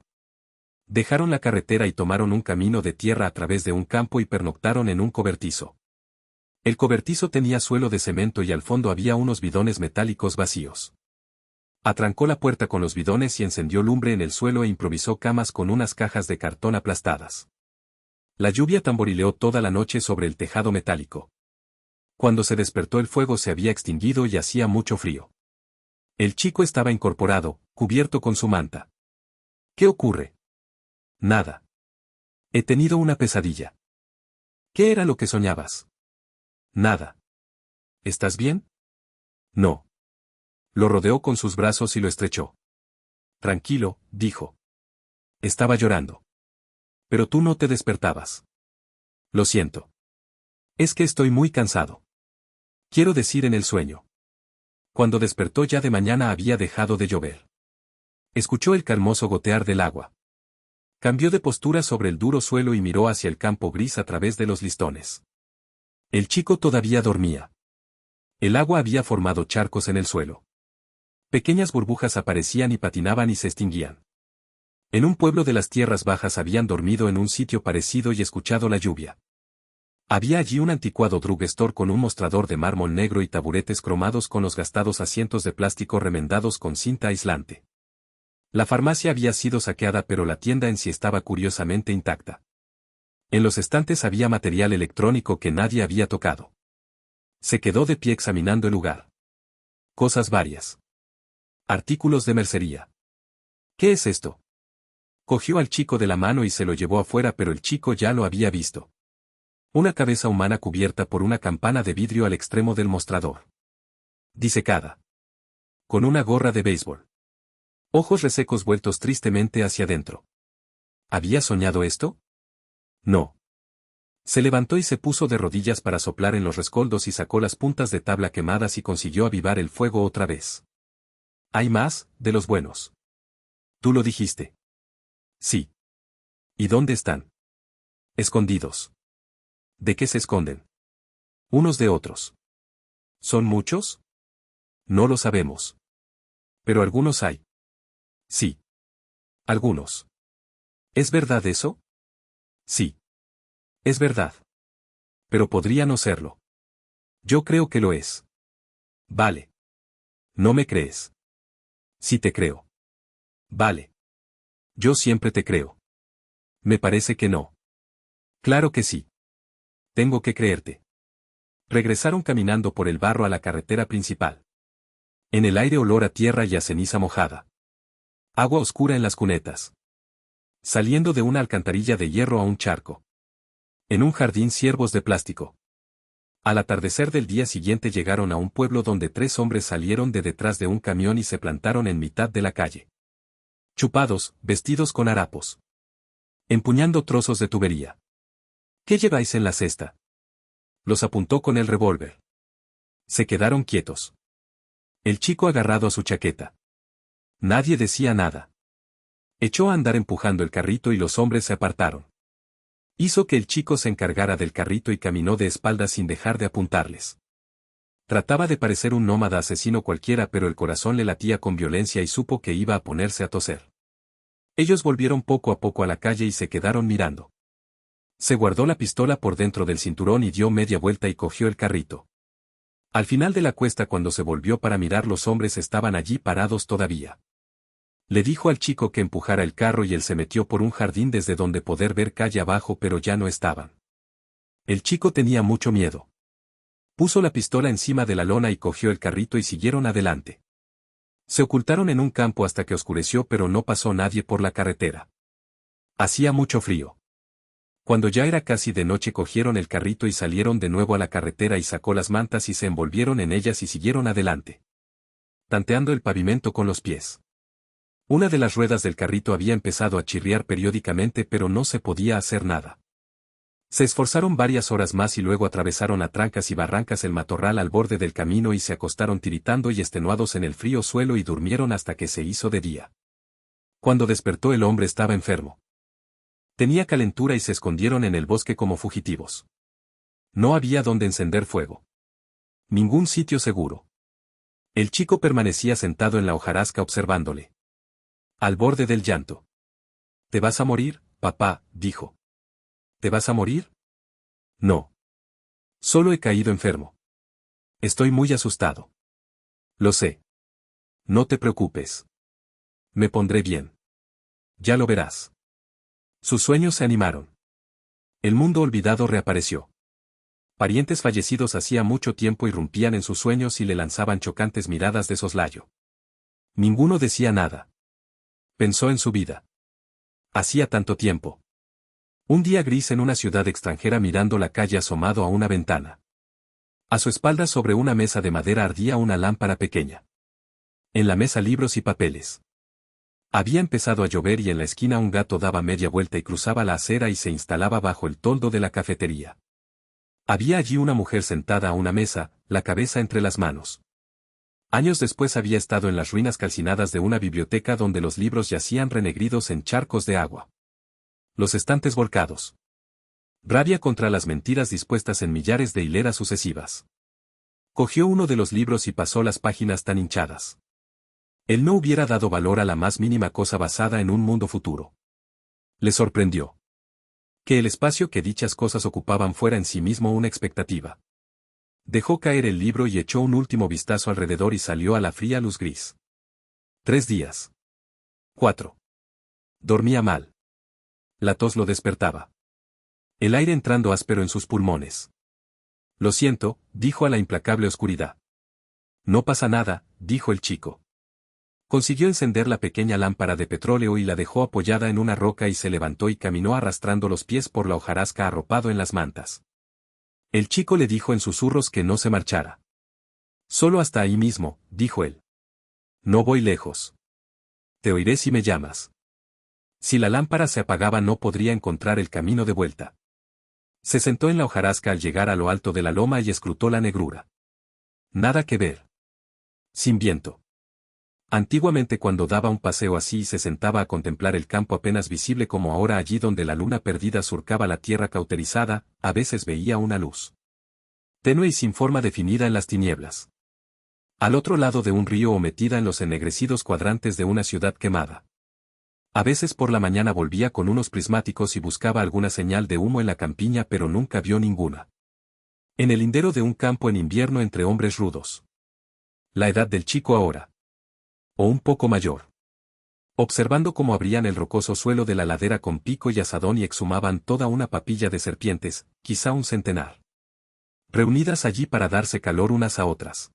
Dejaron la carretera y tomaron un camino de tierra a través de un campo y pernoctaron en un cobertizo. El cobertizo tenía suelo de cemento y al fondo había unos bidones metálicos vacíos. Atrancó la puerta con los bidones y encendió lumbre en el suelo e improvisó camas con unas cajas de cartón aplastadas. La lluvia tamborileó toda la noche sobre el tejado metálico. Cuando se despertó el fuego se había extinguido y hacía mucho frío. El chico estaba incorporado, cubierto con su manta. ¿Qué ocurre? Nada. He tenido una pesadilla. ¿Qué era lo que soñabas? Nada. ¿Estás bien? No. Lo rodeó con sus brazos y lo estrechó. Tranquilo, dijo. Estaba llorando. Pero tú no te despertabas. Lo siento. Es que estoy muy cansado. Quiero decir en el sueño. Cuando despertó ya de mañana había dejado de llover. Escuchó el calmoso gotear del agua. Cambió de postura sobre el duro suelo y miró hacia el campo gris a través de los listones. El chico todavía dormía. El agua había formado charcos en el suelo. Pequeñas burbujas aparecían y patinaban y se extinguían. En un pueblo de las tierras bajas habían dormido en un sitio parecido y escuchado la lluvia. Había allí un anticuado drugstore con un mostrador de mármol negro y taburetes cromados con los gastados asientos de plástico remendados con cinta aislante. La farmacia había sido saqueada pero la tienda en sí estaba curiosamente intacta. En los estantes había material electrónico que nadie había tocado. Se quedó de pie examinando el lugar. Cosas varias. Artículos de mercería. ¿Qué es esto? Cogió al chico de la mano y se lo llevó afuera pero el chico ya lo había visto. Una cabeza humana cubierta por una campana de vidrio al extremo del mostrador. Disecada. Con una gorra de béisbol. Ojos resecos vueltos tristemente hacia adentro. ¿Había soñado esto? No. Se levantó y se puso de rodillas para soplar en los rescoldos y sacó las puntas de tabla quemadas y consiguió avivar el fuego otra vez. Hay más, de los buenos. Tú lo dijiste. Sí. ¿Y dónde están? Escondidos. ¿De qué se esconden? Unos de otros. ¿Son muchos? No lo sabemos. Pero algunos hay. Sí. Algunos. ¿Es verdad eso? Sí. Es verdad. Pero podría no serlo. Yo creo que lo es. Vale. ¿No me crees? Sí te creo. Vale. Yo siempre te creo. Me parece que no. Claro que sí. Tengo que creerte. Regresaron caminando por el barro a la carretera principal. En el aire olor a tierra y a ceniza mojada. Agua oscura en las cunetas. Saliendo de una alcantarilla de hierro a un charco. En un jardín ciervos de plástico. Al atardecer del día siguiente llegaron a un pueblo donde 3 hombres salieron de detrás de un camión y se plantaron en mitad de la calle. Chupados, vestidos con harapos. Empuñando trozos de tubería. ¿Qué lleváis en la cesta? Los apuntó con el revólver. Se quedaron quietos. El chico agarrado a su chaqueta. Nadie decía nada. Echó a andar empujando el carrito y los hombres se apartaron. Hizo que el chico se encargara del carrito y caminó de espaldas sin dejar de apuntarles. Trataba de parecer un nómada asesino cualquiera pero el corazón le latía con violencia y supo que iba a ponerse a toser. Ellos volvieron poco a poco a la calle y se quedaron mirando. Se guardó la pistola por dentro del cinturón y dio media vuelta y cogió el carrito. Al final de la cuesta cuando se volvió para mirar los hombres estaban allí parados todavía. Le dijo al chico que empujara el carro y él se metió por un jardín desde donde poder ver calle abajo pero ya no estaban. El chico tenía mucho miedo. Puso la pistola encima de la lona y cogió el carrito y siguieron adelante. Se ocultaron en un campo hasta que oscureció pero no pasó nadie por la carretera. Hacía mucho frío. Cuando ya era casi de noche cogieron el carrito y salieron de nuevo a la carretera y sacó las mantas y se envolvieron en ellas y siguieron adelante. Tanteando el pavimento con los pies. Una de las ruedas del carrito había empezado a chirriar periódicamente pero no se podía hacer nada. Se esforzaron varias horas más y luego atravesaron a trancas y barrancas el matorral al borde del camino y se acostaron tiritando y extenuados en el frío suelo y durmieron hasta que se hizo de día. Cuando despertó el hombre estaba enfermo. Tenía calentura y se escondieron en el bosque como fugitivos. No había donde encender fuego. Ningún sitio seguro. El chico permanecía sentado en la hojarasca observándole. Al borde del llanto. «¿Te vas a morir, papá?», dijo. «¿Te vas a morir?» «No. Solo he caído enfermo. Estoy muy asustado». «Lo sé. No te preocupes. Me pondré bien. Ya lo verás». Sus sueños se animaron. El mundo olvidado reapareció. Parientes fallecidos hacía mucho tiempo irrumpían en sus sueños y le lanzaban chocantes miradas de soslayo. Ninguno decía nada. Pensó en su vida. Hacía tanto tiempo. Un día gris en una ciudad extranjera mirando la calle asomado a una ventana. A su espalda sobre una mesa de madera ardía una lámpara pequeña. En la mesa libros y papeles. Había empezado a llover y en la esquina un gato daba media vuelta y cruzaba la acera y se instalaba bajo el toldo de la cafetería. Había allí una mujer sentada a una mesa, la cabeza entre las manos. Años después había estado en las ruinas calcinadas de una biblioteca donde los libros yacían renegridos en charcos de agua. Los estantes volcados. Rabia contra las mentiras dispuestas en millares de hileras sucesivas. Cogió uno de los libros y pasó las páginas tan hinchadas. Él no hubiera dado valor a la más mínima cosa basada en un mundo futuro. Le sorprendió que el espacio que dichas cosas ocupaban fuera en sí mismo una expectativa. Dejó caer el libro y echó un último vistazo alrededor y salió a la fría luz gris. 3 días. 4. Dormía mal. La tos lo despertaba. El aire entrando áspero en sus pulmones. Lo siento, dijo a la implacable oscuridad. No pasa nada, dijo el chico. Consiguió encender la pequeña lámpara de petróleo y la dejó apoyada en una roca y se levantó y caminó arrastrando los pies por la hojarasca arropado en las mantas. El chico le dijo en susurros que no se marchara. Solo hasta ahí mismo, dijo él. No voy lejos. Te oiré si me llamas. Si la lámpara se apagaba no podría encontrar el camino de vuelta. Se sentó en la hojarasca al llegar a lo alto de la loma y escrutó la negrura. Nada que ver. Sin viento. Antiguamente cuando daba un paseo así y se sentaba a contemplar el campo apenas visible como ahora allí donde la luna perdida surcaba la tierra cauterizada, a veces veía una luz tenue y sin forma definida en las tinieblas. Al otro lado de un río o metida en los ennegrecidos cuadrantes de una ciudad quemada. A veces por la mañana volvía con unos prismáticos y buscaba alguna señal de humo en la campiña pero nunca vio ninguna. En el lindero de un campo en invierno entre hombres rudos. La edad del chico ahora. O un poco mayor. Observando cómo abrían el rocoso suelo de la ladera con pico y azadón y exhumaban toda una papilla de serpientes, quizá un centenar. Reunidas allí para darse calor unas a otras.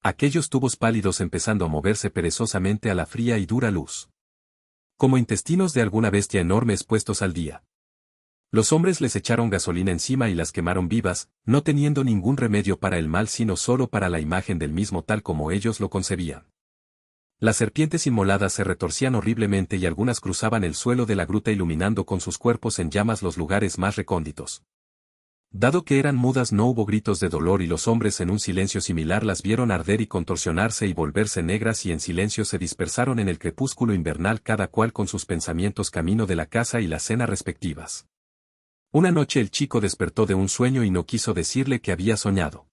Aquellos tubos pálidos empezando a moverse perezosamente a la fría y dura luz. Como intestinos de alguna bestia enorme expuestos al día. Los hombres les echaron gasolina encima y las quemaron vivas, no teniendo ningún remedio para el mal sino solo para la imagen del mismo tal como ellos lo concebían. Las serpientes inmoladas se retorcían horriblemente y algunas cruzaban el suelo de la gruta iluminando con sus cuerpos en llamas los lugares más recónditos. Dado que eran mudas no hubo gritos de dolor y los hombres en un silencio similar las vieron arder y contorsionarse y volverse negras y en silencio se dispersaron en el crepúsculo invernal cada cual con sus pensamientos camino de la casa y la cena respectivas. Una noche el chico despertó de un sueño y no quiso decirle que había soñado.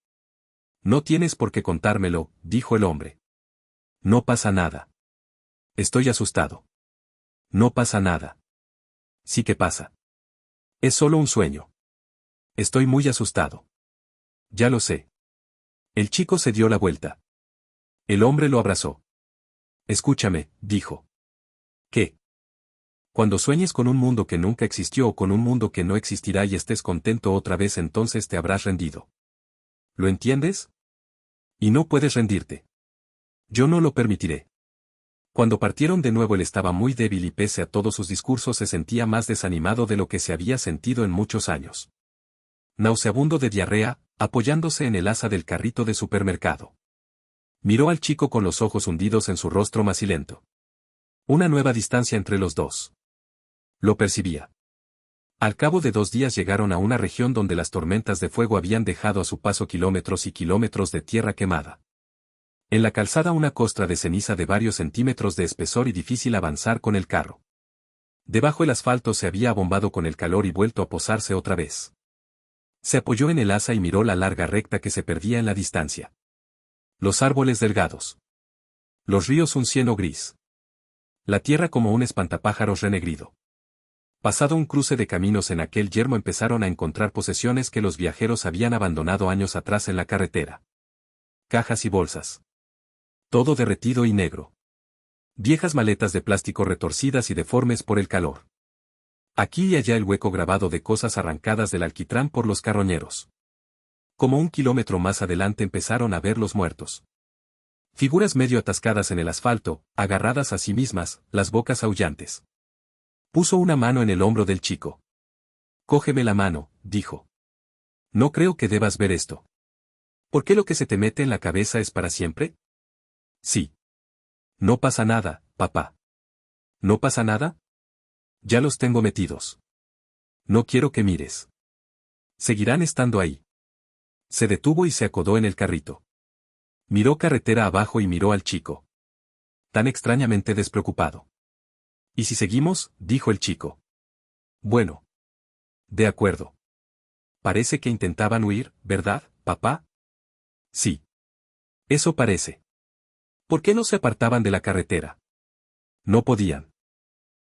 No tienes por qué contármelo, dijo el hombre. No pasa nada. Estoy asustado. No pasa nada. Sí que pasa. Es solo un sueño. Estoy muy asustado. Ya lo sé. El chico se dio la vuelta. El hombre lo abrazó. Escúchame, dijo. ¿Qué? Cuando sueñes con un mundo que nunca existió o con un mundo que no existirá y estés contento otra vez entonces te habrás rendido. ¿Lo entiendes? Y no puedes rendirte. Yo no lo permitiré. Cuando partieron de nuevo él estaba muy débil y pese a todos sus discursos se sentía más desanimado de lo que se había sentido en muchos años. Nauseabundo de diarrea, apoyándose en el asa del carrito de supermercado. Miró al chico con los ojos hundidos en su rostro macilento. Una nueva distancia entre los dos. Lo percibía. Al cabo de 2 días llegaron a una región donde las tormentas de fuego habían dejado a su paso kilómetros y kilómetros de tierra quemada. En la calzada una costra de ceniza de varios centímetros de espesor y difícil avanzar con el carro. Debajo el asfalto se había abombado con el calor y vuelto a posarse otra vez. Se apoyó en el asa y miró la larga recta que se perdía en la distancia. Los árboles delgados. Los ríos un cieno gris. La tierra como un espantapájaros renegrido. Pasado un cruce de caminos en aquel yermo empezaron a encontrar posesiones que los viajeros habían abandonado años atrás en la carretera. Cajas y bolsas. Todo derretido y negro. Viejas maletas de plástico retorcidas y deformes por el calor. Aquí y allá el hueco grabado de cosas arrancadas del alquitrán por los carroñeros. Como 1 kilómetro más adelante empezaron a ver los muertos. Figuras medio atascadas en el asfalto, agarradas a sí mismas, las bocas aullantes. Puso una mano en el hombro del chico. Cógeme la mano, dijo. No creo que debas ver esto. ¿Por qué lo que se te mete en la cabeza es para siempre? Sí. No pasa nada, papá. ¿No pasa nada? Ya los tengo metidos. No quiero que mires. Seguirán estando ahí. Se detuvo y se acodó en el carrito. Miró carretera abajo y miró al chico. Tan extrañamente despreocupado. ¿Y si seguimos?, dijo el chico. Bueno. De acuerdo. Parece que intentaban huir, ¿verdad, papá? Sí. Eso parece. ¿Por qué no se apartaban de la carretera? No podían.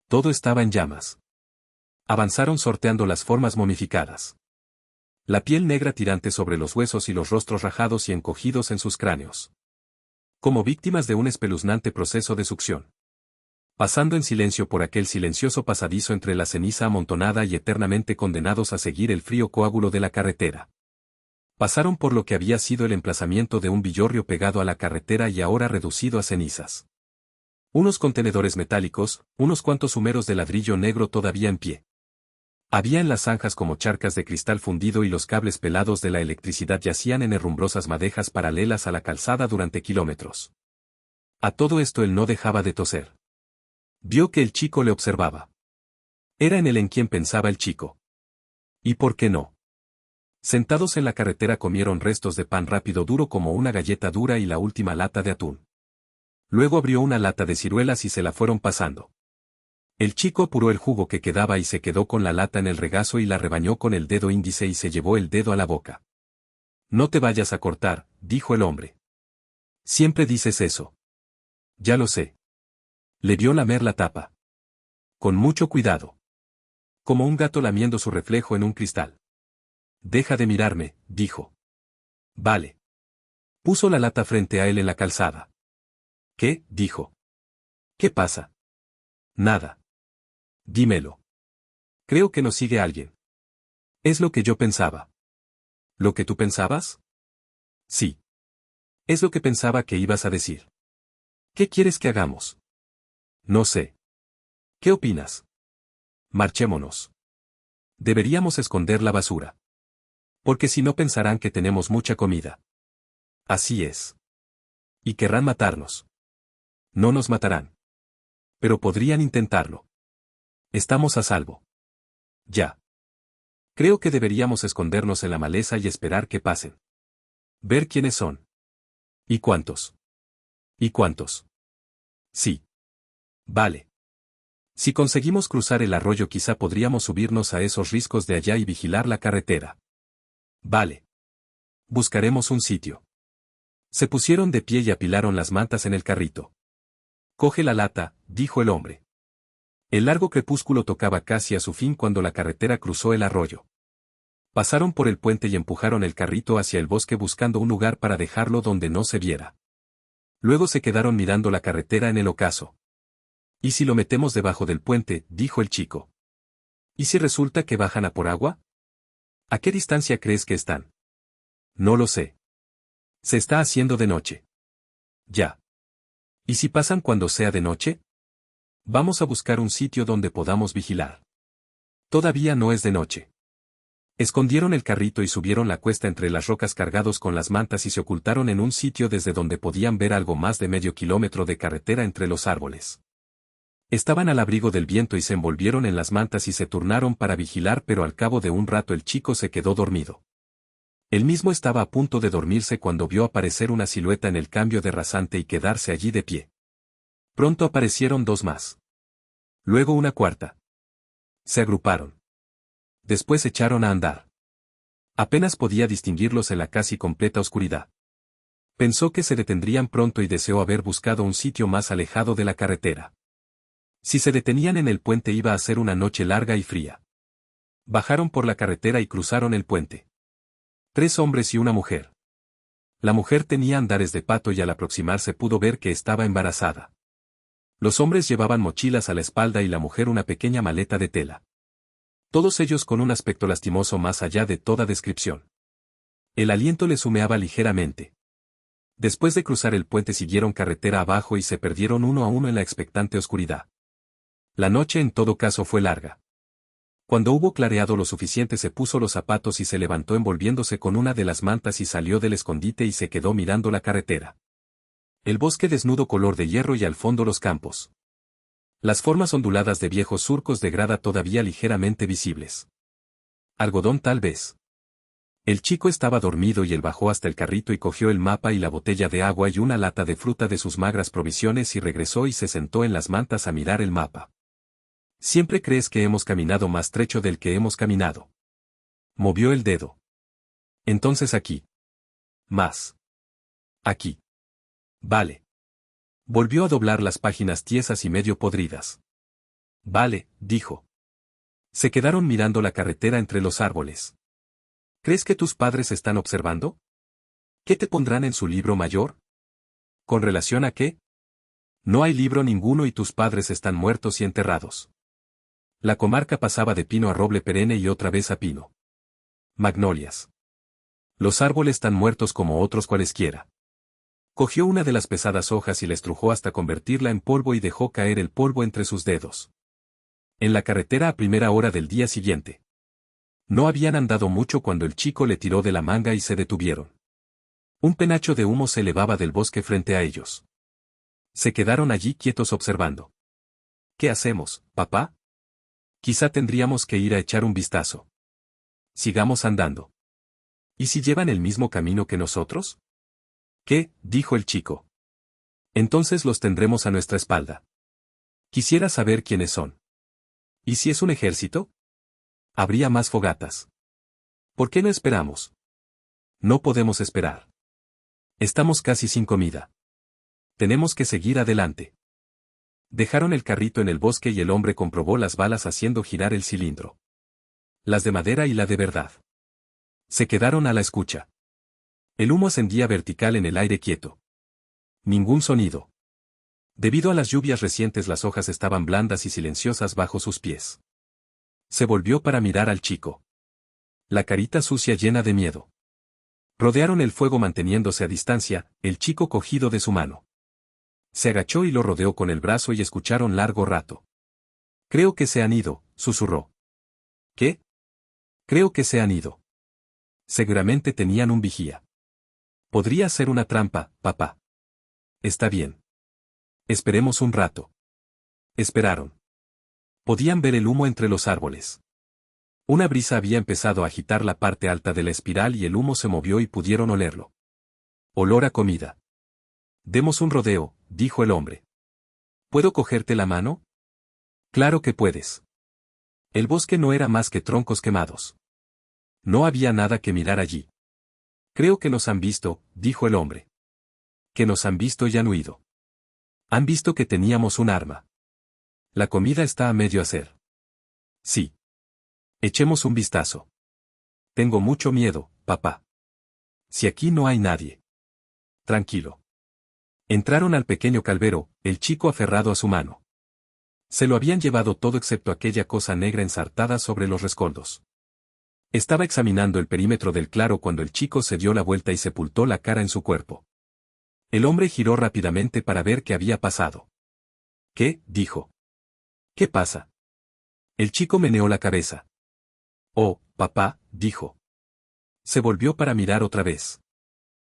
Todo estaba en llamas. Avanzaron sorteando las formas momificadas. La piel negra tirante sobre los huesos y los rostros rajados y encogidos en sus cráneos. Como víctimas de un espeluznante proceso de succión. Pasando en silencio por aquel silencioso pasadizo entre la ceniza amontonada y eternamente condenados a seguir el frío coágulo de la carretera. Pasaron por lo que había sido el emplazamiento de un villorrio pegado a la carretera y ahora reducido a cenizas. Unos contenedores metálicos, unos cuantos humeros de ladrillo negro todavía en pie. Había en las zanjas como charcas de cristal fundido y los cables pelados de la electricidad yacían en herrumbrosas madejas paralelas a la calzada durante kilómetros. A todo esto él no dejaba de toser. Vio que el chico le observaba. Era en él en quien pensaba el chico. ¿Y por qué no? Sentados en la carretera comieron restos de pan rápido duro como una galleta dura y la última lata de atún. Luego abrió una lata de ciruelas y se la fueron pasando. El chico apuró el jugo que quedaba y se quedó con la lata en el regazo y la rebañó con el dedo índice y se llevó el dedo a la boca. No te vayas a cortar, dijo el hombre. Siempre dices eso. Ya lo sé. Le vio lamer la tapa. Con mucho cuidado. Como un gato lamiendo su reflejo en un cristal. Deja de mirarme, dijo. Vale. Puso la lata frente a él en la calzada. ¿Qué? Dijo. ¿Qué pasa? Nada. Dímelo. Creo que nos sigue alguien. Es lo que yo pensaba. ¿Lo que tú pensabas? Sí. Es lo que pensaba que ibas a decir. ¿Qué quieres que hagamos? No sé. ¿Qué opinas? Marchémonos. Deberíamos esconder la basura. Porque si no pensarán que tenemos mucha comida. Así es. Y querrán matarnos. No nos matarán. Pero podrían intentarlo. Estamos a salvo. Ya. Creo que deberíamos escondernos en la maleza y esperar que pasen. Ver quiénes son. ¿Y cuántos? ¿Y cuántos? Sí. Vale. Si conseguimos cruzar el arroyo quizá podríamos subirnos a esos riscos de allá y vigilar la carretera. Vale. Buscaremos un sitio. Se pusieron de pie y apilaron las mantas en el carrito. Coge la lata, dijo el hombre. El largo crepúsculo tocaba casi a su fin cuando la carretera cruzó el arroyo. Pasaron por el puente y empujaron el carrito hacia el bosque buscando un lugar para dejarlo donde no se viera. Luego se quedaron mirando la carretera en el ocaso. ¿Y si lo metemos debajo del puente?, dijo el chico. ¿Y si resulta que bajan a por agua? ¿A qué distancia crees que están? No lo sé. Se está haciendo de noche. Ya. ¿Y si pasan cuando sea de noche? Vamos a buscar un sitio donde podamos vigilar. Todavía no es de noche. Escondieron el carrito y subieron la cuesta entre las rocas cargados con las mantas y se ocultaron en un sitio desde donde podían ver algo más de medio kilómetro de carretera entre los árboles. Estaban al abrigo del viento y se envolvieron en las mantas y se turnaron para vigilar, pero al cabo de un rato el chico se quedó dormido. Él mismo estaba a punto de dormirse cuando vio aparecer una silueta en el cambio de rasante y quedarse allí de pie. Pronto aparecieron dos más. Luego una cuarta. Se agruparon. Después echaron a andar. Apenas podía distinguirlos en la casi completa oscuridad. Pensó que se detendrían pronto y deseó haber buscado un sitio más alejado de la carretera. Si se detenían en el puente iba a ser una noche larga y fría. Bajaron por la carretera y cruzaron el puente. 3 hombres y una mujer. La mujer tenía andares de pato y al aproximarse pudo ver que estaba embarazada. Los hombres llevaban mochilas a la espalda y la mujer una pequeña maleta de tela. Todos ellos con un aspecto lastimoso más allá de toda descripción. El aliento les humeaba ligeramente. Después de cruzar el puente siguieron carretera abajo y se perdieron uno a uno en la expectante oscuridad. La noche en todo caso fue larga. Cuando hubo clareado lo suficiente se puso los zapatos y se levantó envolviéndose con una de las mantas y salió del escondite y se quedó mirando la carretera. El bosque desnudo color de hierro y al fondo los campos. Las formas onduladas de viejos surcos de grada todavía ligeramente visibles. Algodón tal vez. El chico estaba dormido y él bajó hasta el carrito y cogió el mapa y la botella de agua y una lata de fruta de sus magras provisiones y regresó y se sentó en las mantas a mirar el mapa. Siempre crees que hemos caminado más trecho del que hemos caminado. Movió el dedo. Entonces aquí. Más. Aquí. Vale. Volvió a doblar las páginas tiesas y medio podridas. Vale, dijo. Se quedaron mirando la carretera entre los árboles. ¿Crees que tus padres están observando? ¿Qué te pondrán en su libro mayor? ¿Con relación a qué? No hay libro ninguno y tus padres están muertos y enterrados. La comarca pasaba de pino a roble perenne y otra vez a pino. Magnolias. Los árboles tan muertos como otros cualesquiera. Cogió una de las pesadas hojas y la estrujó hasta convertirla en polvo y dejó caer el polvo entre sus dedos. En la carretera a primera hora del día siguiente. No habían andado mucho cuando el chico le tiró de la manga y se detuvieron. Un penacho de humo se elevaba del bosque frente a ellos. Se quedaron allí quietos observando. ¿Qué hacemos, papá? Quizá tendríamos que ir a echar un vistazo. Sigamos andando. ¿Y si llevan el mismo camino que nosotros? ¿Qué? Dijo el chico. Entonces los tendremos a nuestra espalda. Quisiera saber quiénes son. ¿Y si es un ejército? Habría más fogatas. ¿Por qué no esperamos? No podemos esperar. Estamos casi sin comida. Tenemos que seguir adelante. Dejaron el carrito en el bosque y el hombre comprobó las balas haciendo girar el cilindro. Las de madera y la de verdad. Se quedaron a la escucha. El humo ascendía vertical en el aire quieto. Ningún sonido. Debido a las lluvias recientes las hojas estaban blandas y silenciosas bajo sus pies. Se volvió para mirar al chico. La carita sucia llena de miedo. Rodearon el fuego manteniéndose a distancia, el chico cogido de su mano. Se agachó y lo rodeó con el brazo y escucharon largo rato. Creo que se han ido, susurró. ¿Qué? Creo que se han ido. Seguramente tenían un vigía. Podría ser una trampa, papá. Está bien. Esperemos un rato. Esperaron. Podían ver el humo entre los árboles. Una brisa había empezado a agitar la parte alta de la espiral y el humo se movió y pudieron olerlo. Olor a comida. Demos un rodeo, dijo el hombre. ¿Puedo cogerte la mano? Claro que puedes. El bosque no era más que troncos quemados. No había nada que mirar allí. Creo que nos han visto, dijo el hombre. Que nos han visto y han huido. Han visto que teníamos un arma. La comida está a medio hacer. Sí. Echemos un vistazo. Tengo mucho miedo, papá. Si aquí no hay nadie. Tranquilo. Entraron al pequeño calvero, el chico aferrado a su mano. Se lo habían llevado todo excepto aquella cosa negra ensartada sobre los rescoldos. Estaba examinando el perímetro del claro cuando el chico se dio la vuelta y sepultó la cara en su cuerpo. El hombre giró rápidamente para ver qué había pasado. ¿Qué? Dijo. ¿Qué pasa? El chico meneó la cabeza. Oh, papá, dijo. Se volvió para mirar otra vez.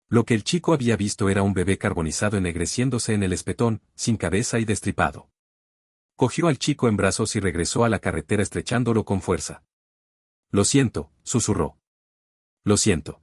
Lo que el chico había visto era un bebé carbonizado ennegreciéndose en el espetón, sin cabeza y destripado. Cogió al chico en brazos y regresó a la carretera estrechándolo con fuerza. Lo siento, susurró. Lo siento.